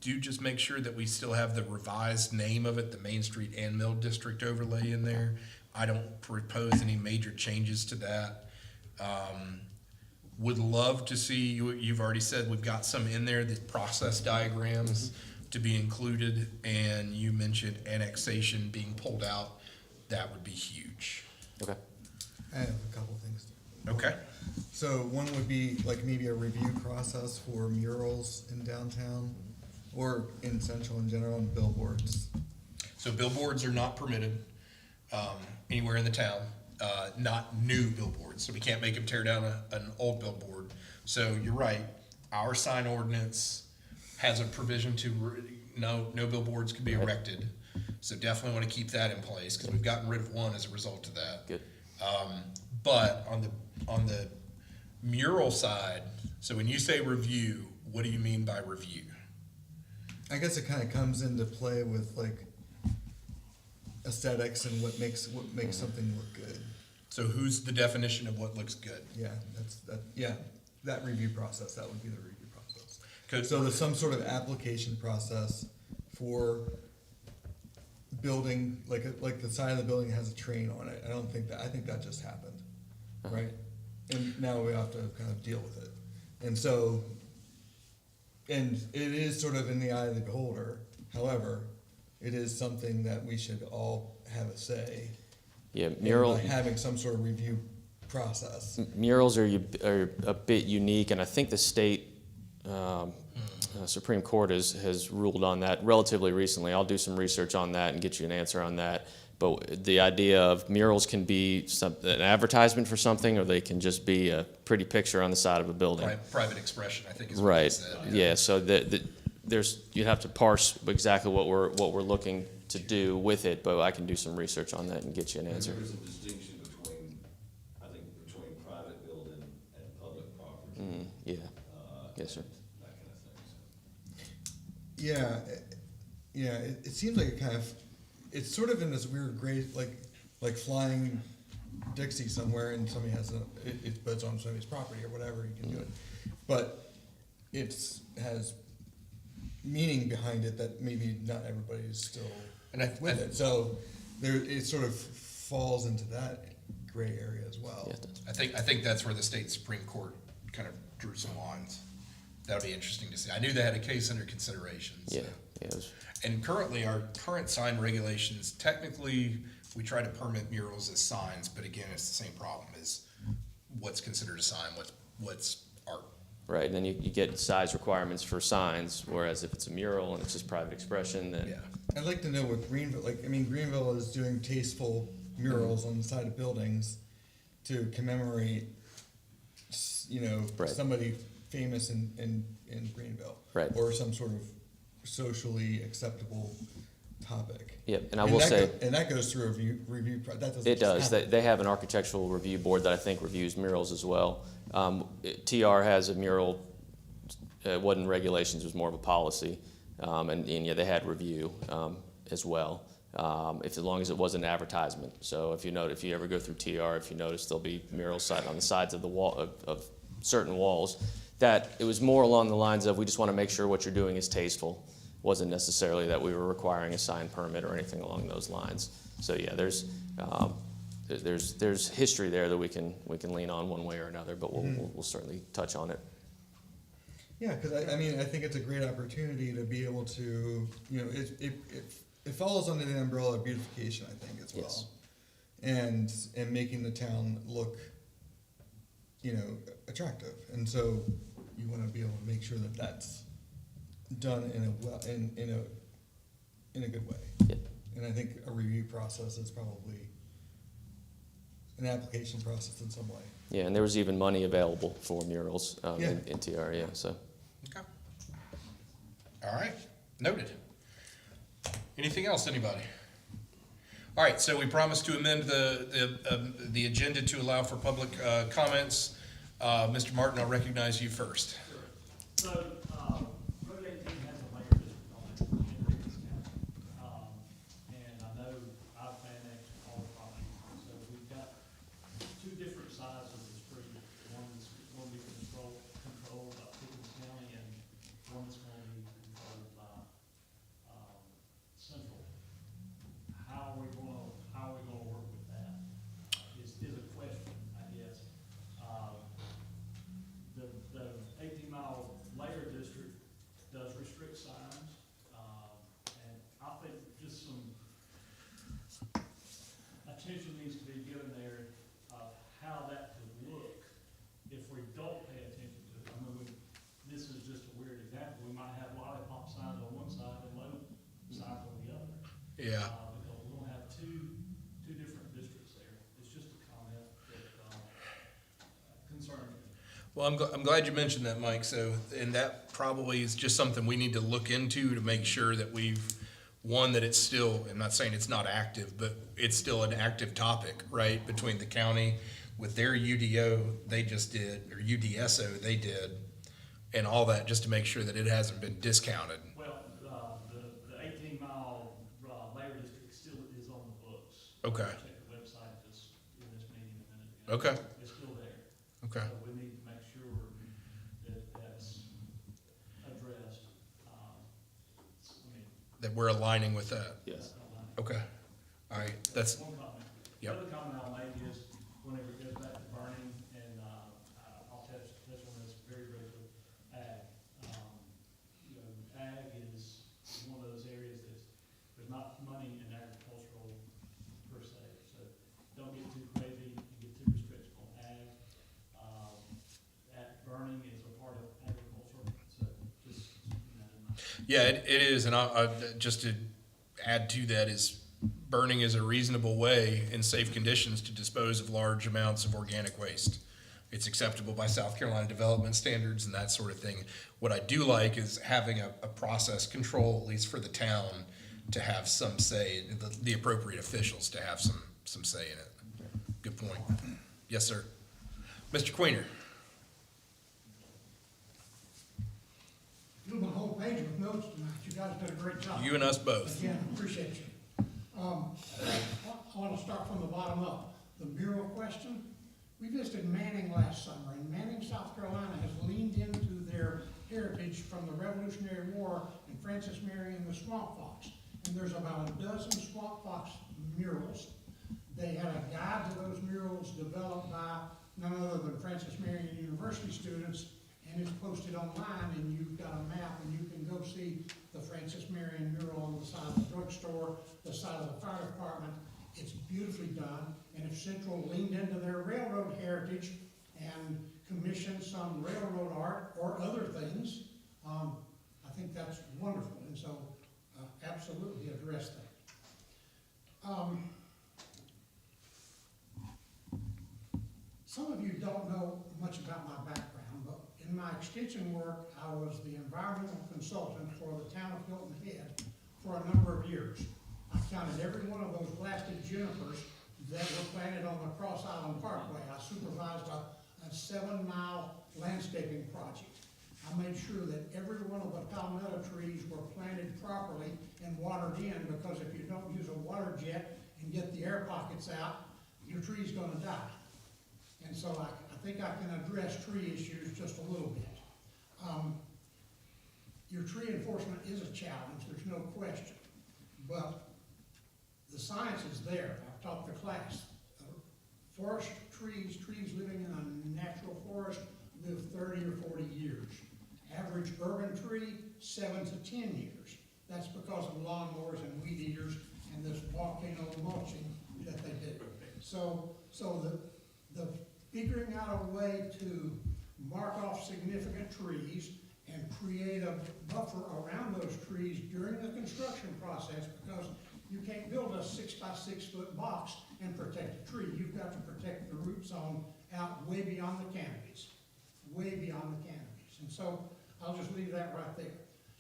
Do just make sure that we still have the revised name of it, the Main Street and Mill District overlay in there. I don't propose any major changes to that. Would love to see, you've already said we've got some in there, the process diagrams to be included, and you mentioned annexation being pulled out. That would be huge. Okay. I have a couple things. Okay. So one would be like maybe a review process for murals in downtown or in central in general and billboards. So billboards are not permitted anywhere in the town, not new billboards. So we can't make them tear down an old billboard. So you're right, our sign ordinance has a provision to, no billboards can be erected. So definitely want to keep that in place because we've gotten rid of one as a result of that. Good. But on the mural side, so when you say review, what do you mean by review? I guess it kind of comes into play with like aesthetics and what makes something look good. So who's the definition of what looks good? Yeah, that review process, that would be the review process. 'Cause- So there's some sort of application process for building, like the side of the building has a train on it. I think that just happened, right? And now we have to kind of deal with it. And so, and it is sort of in the eye of the beholder. However, it is something that we should all have a say Yeah, in mural. by having some sort of review process. Murals are a bit unique, and I think the state Supreme Court has ruled on that relatively recently. I'll do some research on that and get you an answer on that. But the idea of murals can be an advertisement for something, or they can just be a pretty picture on the side of a building. Private expression, I think is what Right. it said. Yeah. So you have to parse exactly what we're looking to do with it. But I can do some research on that and get you an answer. There is a distinction between private building and public property. Yeah. Yes, sir. That kind of thing, so. Yeah, it seems like it's sort of in this weird gray, like flying Dixie somewhere and somebody but it's on somebody's property or whatever, you can do it. But has meaning behind it that maybe not everybody is still with it. So it sort of falls into that gray area as well. Yeah, it does. I think that's where the state Supreme Court kind of drew some lines. That'll be interesting to see. I knew they had a case under consideration. So. Yeah. It was, And currently, our current sign regulations, technically, we try to permit murals as signs, but again, it's the same problem as what's considered a sign, what's art. right, and then you get size requirements for signs, whereas if it's a mural and it's just private expression, then Yeah. I'd like to know what Greenville, Greenville is doing tasteful murals on the side of buildings to commemorate, Right. somebody famous in Greenville. Right. Or some sort of socially acceptable topic. Yep, and I will say And that goes through a review, that doesn't it just does. happen. They have an architectural review board that I think reviews murals as well. TR has a mural. It wasn't regulations; it was more of a policy, and yeah, they had review as well. As long as it wasn't an advertisement. So if you ever go through TR, if you notice, there'll be murals on the sides of the wall of certain walls. That it was more along the lines of we just want to make sure what you're doing is tasteful. Wasn't necessarily that we were requiring a sign permit or anything along those lines. So yeah, there's history there that we can lean on one way or another, but we'll certainly touch on it. Yeah, because I think it's a great opportunity to be able to, it falls under the umbrella of beautification, I think, as well. Yes. And making the town look, attractive. And so you want to be able to make sure that that's done in a well, in a good way. Yep. And I think a review process is probably an application process in some way. Yeah, and there was even money available for murals Yeah. in TR, yeah, so. Okay. All right, noted. Anything else, anybody? All right, so we promised to amend the agenda to allow for public comments. Mr. Martin, I'll recognize you first. So, Road 18 has a layer district on it in Ricketts County. And I know I've annexed all the properties, so we've got two different sides of the street. One's going to be controlled by Pickens County, and one's going to be controlled by, Central. How are we gonna work with that? Is a question, I guess. The 18-mile layer district does restrict signs, and I think just some attention needs to be given there of how that could look if we don't pay attention to it. I mean, this is just a weird example. We might have lollipop signs on one side and low signs on the other. Yeah. Because we're gonna have two different districts there. It's just a comment that, concerns me. Well, I'm glad you mentioned that, Mike. So, and that probably is just something we need to look into to make sure that that it's still, I'm not saying it's not active, but it's still an active topic, right? Between the county with their UDO they just did, or UDSO they did, and all that, just to make sure that it hasn't been discounted. Well, the 18-mile, layer district still is on the books. Okay. I checked the website just in this meeting a minute ago. Okay. It's still there. Okay. So we need to make sure that that's addressed. That we're aligning with that. Yes. Okay. All right. That's, One comment. Yep. The other comment I'll make is, whenever it goes back to burning, and, I'll touch on this very briefly, ag. You know, ag is one of those areas there's not money in agricultural per se, so don't get too crazy and get too restrictive on ag. That burning is a part of agriculture, so just keeping that in mind. yeah, it is. And I just to add to that is burning is a reasonable way in safe conditions to dispose of large amounts of organic waste. It's acceptable by South Carolina development standards and that sort of thing. What I do like is having a process control, at least for the town, to have some say, the appropriate officials to have some say in it. Good point. Yes, sir. Mr. Queener. Blew my whole page with notes tonight. You guys did a great job. You and us both. Again, appreciate you. I want to start from the bottom up. The mural question, we visited Manning last summer, and Manning, South Carolina has leaned into their heritage from the Revolutionary War and Francis Marion and the Swamp Fox. And there's about a dozen Swamp Fox murals. They had a guide to those murals developed by none other than Francis Marion University students, and it's posted online, and you've got a map, and you can go see the Francis Marion mural on the side of the drugstore, the side of the fire department. It's beautifully done, and if Central leaned into their railroad heritage and commissioned some railroad art or other things, I think that's wonderful, and so absolutely address that. Some of you don't know much about my background, but in my extension work, I was the environmental consultant for the town of Hilton Head for a number of years. I counted every one of those blasted junipers that were planted on the Cross Island Parkway. I supervised a 7-mile landscaping project. I made sure that every one of the palmetto trees were planted properly and watered in, because if you don't use a water jet and get the air pockets out, your tree's gonna die. And so I think I can address tree issues just a little bit. Your tree enforcement is a challenge, there's no question, but the science is there. I've taught the class. Forest trees living in a natural forest live 30 or 40 years. Average urban tree, 7 to 10 years. That's because of lawnmowers and weed eaters and this volcano mulching that they do. So the figuring out a way to mark off significant trees and create a buffer around those trees during the construction process, because you can't build a 6 by 6 foot box and protect a tree. You've got to protect the root zone out way beyond the canopies, way beyond the canopies. And so I'll just leave that right there.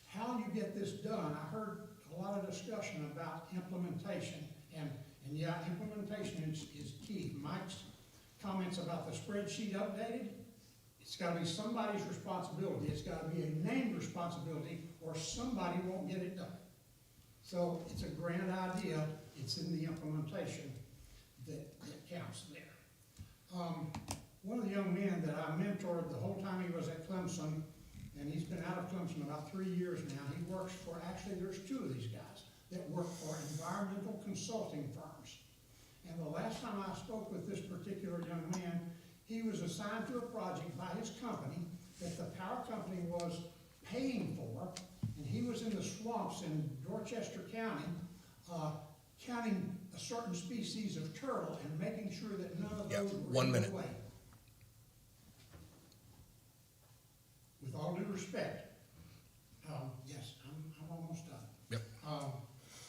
How you get this done, I heard a lot of discussion about implementation, and yeah, implementation is key. Mike's comments about the spreadsheet updated, it's gotta be somebody's responsibility. It's gotta be a named responsibility, or somebody won't get it done. So it's a grand idea, it's in the implementation that counts there. One of the young men that I mentored the whole time he was at Clemson, and he's been out of Clemson about 3 years now, he works for, actually there's 2 of these guys that work for environmental consulting firms. And the last time I spoke with this particular young man, he was assigned to a project by his company that the power company was paying for, and he was in the swamps in Dorchester County, counting a certain species of turtle and making sure that none of Yeah, those were 1 in the minute. way. With all due respect, yes, I'm almost done. Yep.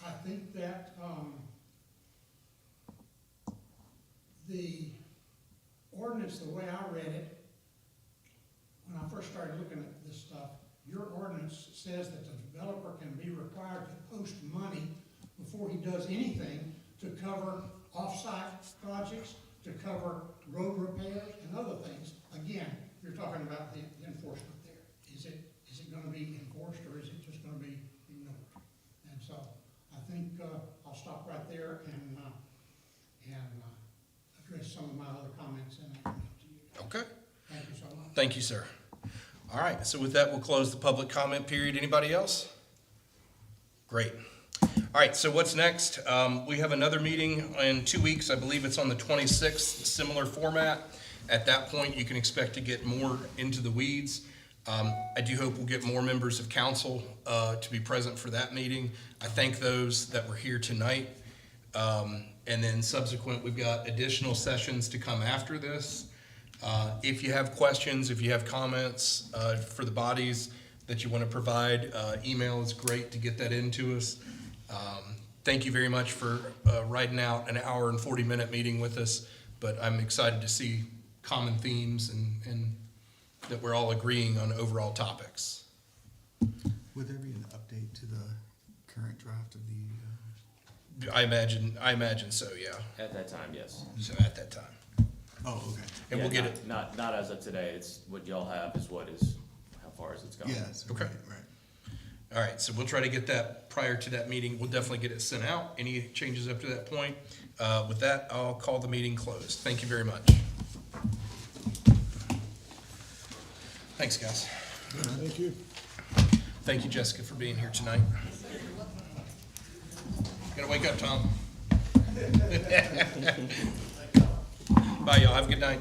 I think that, the ordinance, the way I read it, when I first started looking at this stuff, your ordinance says that the developer can be required to post money before he does anything to cover off-site projects, to cover road repairs and other things. Again, you're talking about the enforcement there. Is it gonna be enforced, or is it just gonna be ignored? And so, I think, I'll stop right there and address some of my other comments and I'll come to you. Okay. Thank you so much. Thank you, sir. All right, so with that, we'll close the public comment period. Anybody else? Great. All right, so what's next? We have another meeting in 2 weeks. I believe it's on the 26th, similar format. At that point, you can expect to get more into the weeds. I do hope we'll get more members of council to be present for that meeting. I thank those that were here tonight. And then subsequent, we've got additional sessions to come after this. If you have questions, if you have comments for the bodies that you want to provide, email is great to get that into us. Thank you very much for riding out an hour and 40-minute meeting with us, but I'm excited to see common themes and that we're all agreeing on overall topics. Would there be an update to the current draft of the? I imagine so, yeah. At that time, yes. So at that time. Oh, okay. And we'll Yeah, get it. Not as of today, it's what y'all have is what is, how far as it's gone. Yes. Okay. Right. All right, so we'll try to get that prior to that meeting. We'll definitely get it sent out. Any changes up to that point? With that, I'll call the meeting closed. Thank you very much. Thanks, guys. Thank you. Thank you, Jessica, for being here tonight. Gotta wake up, Tom. Bye, y'all. Have a good night.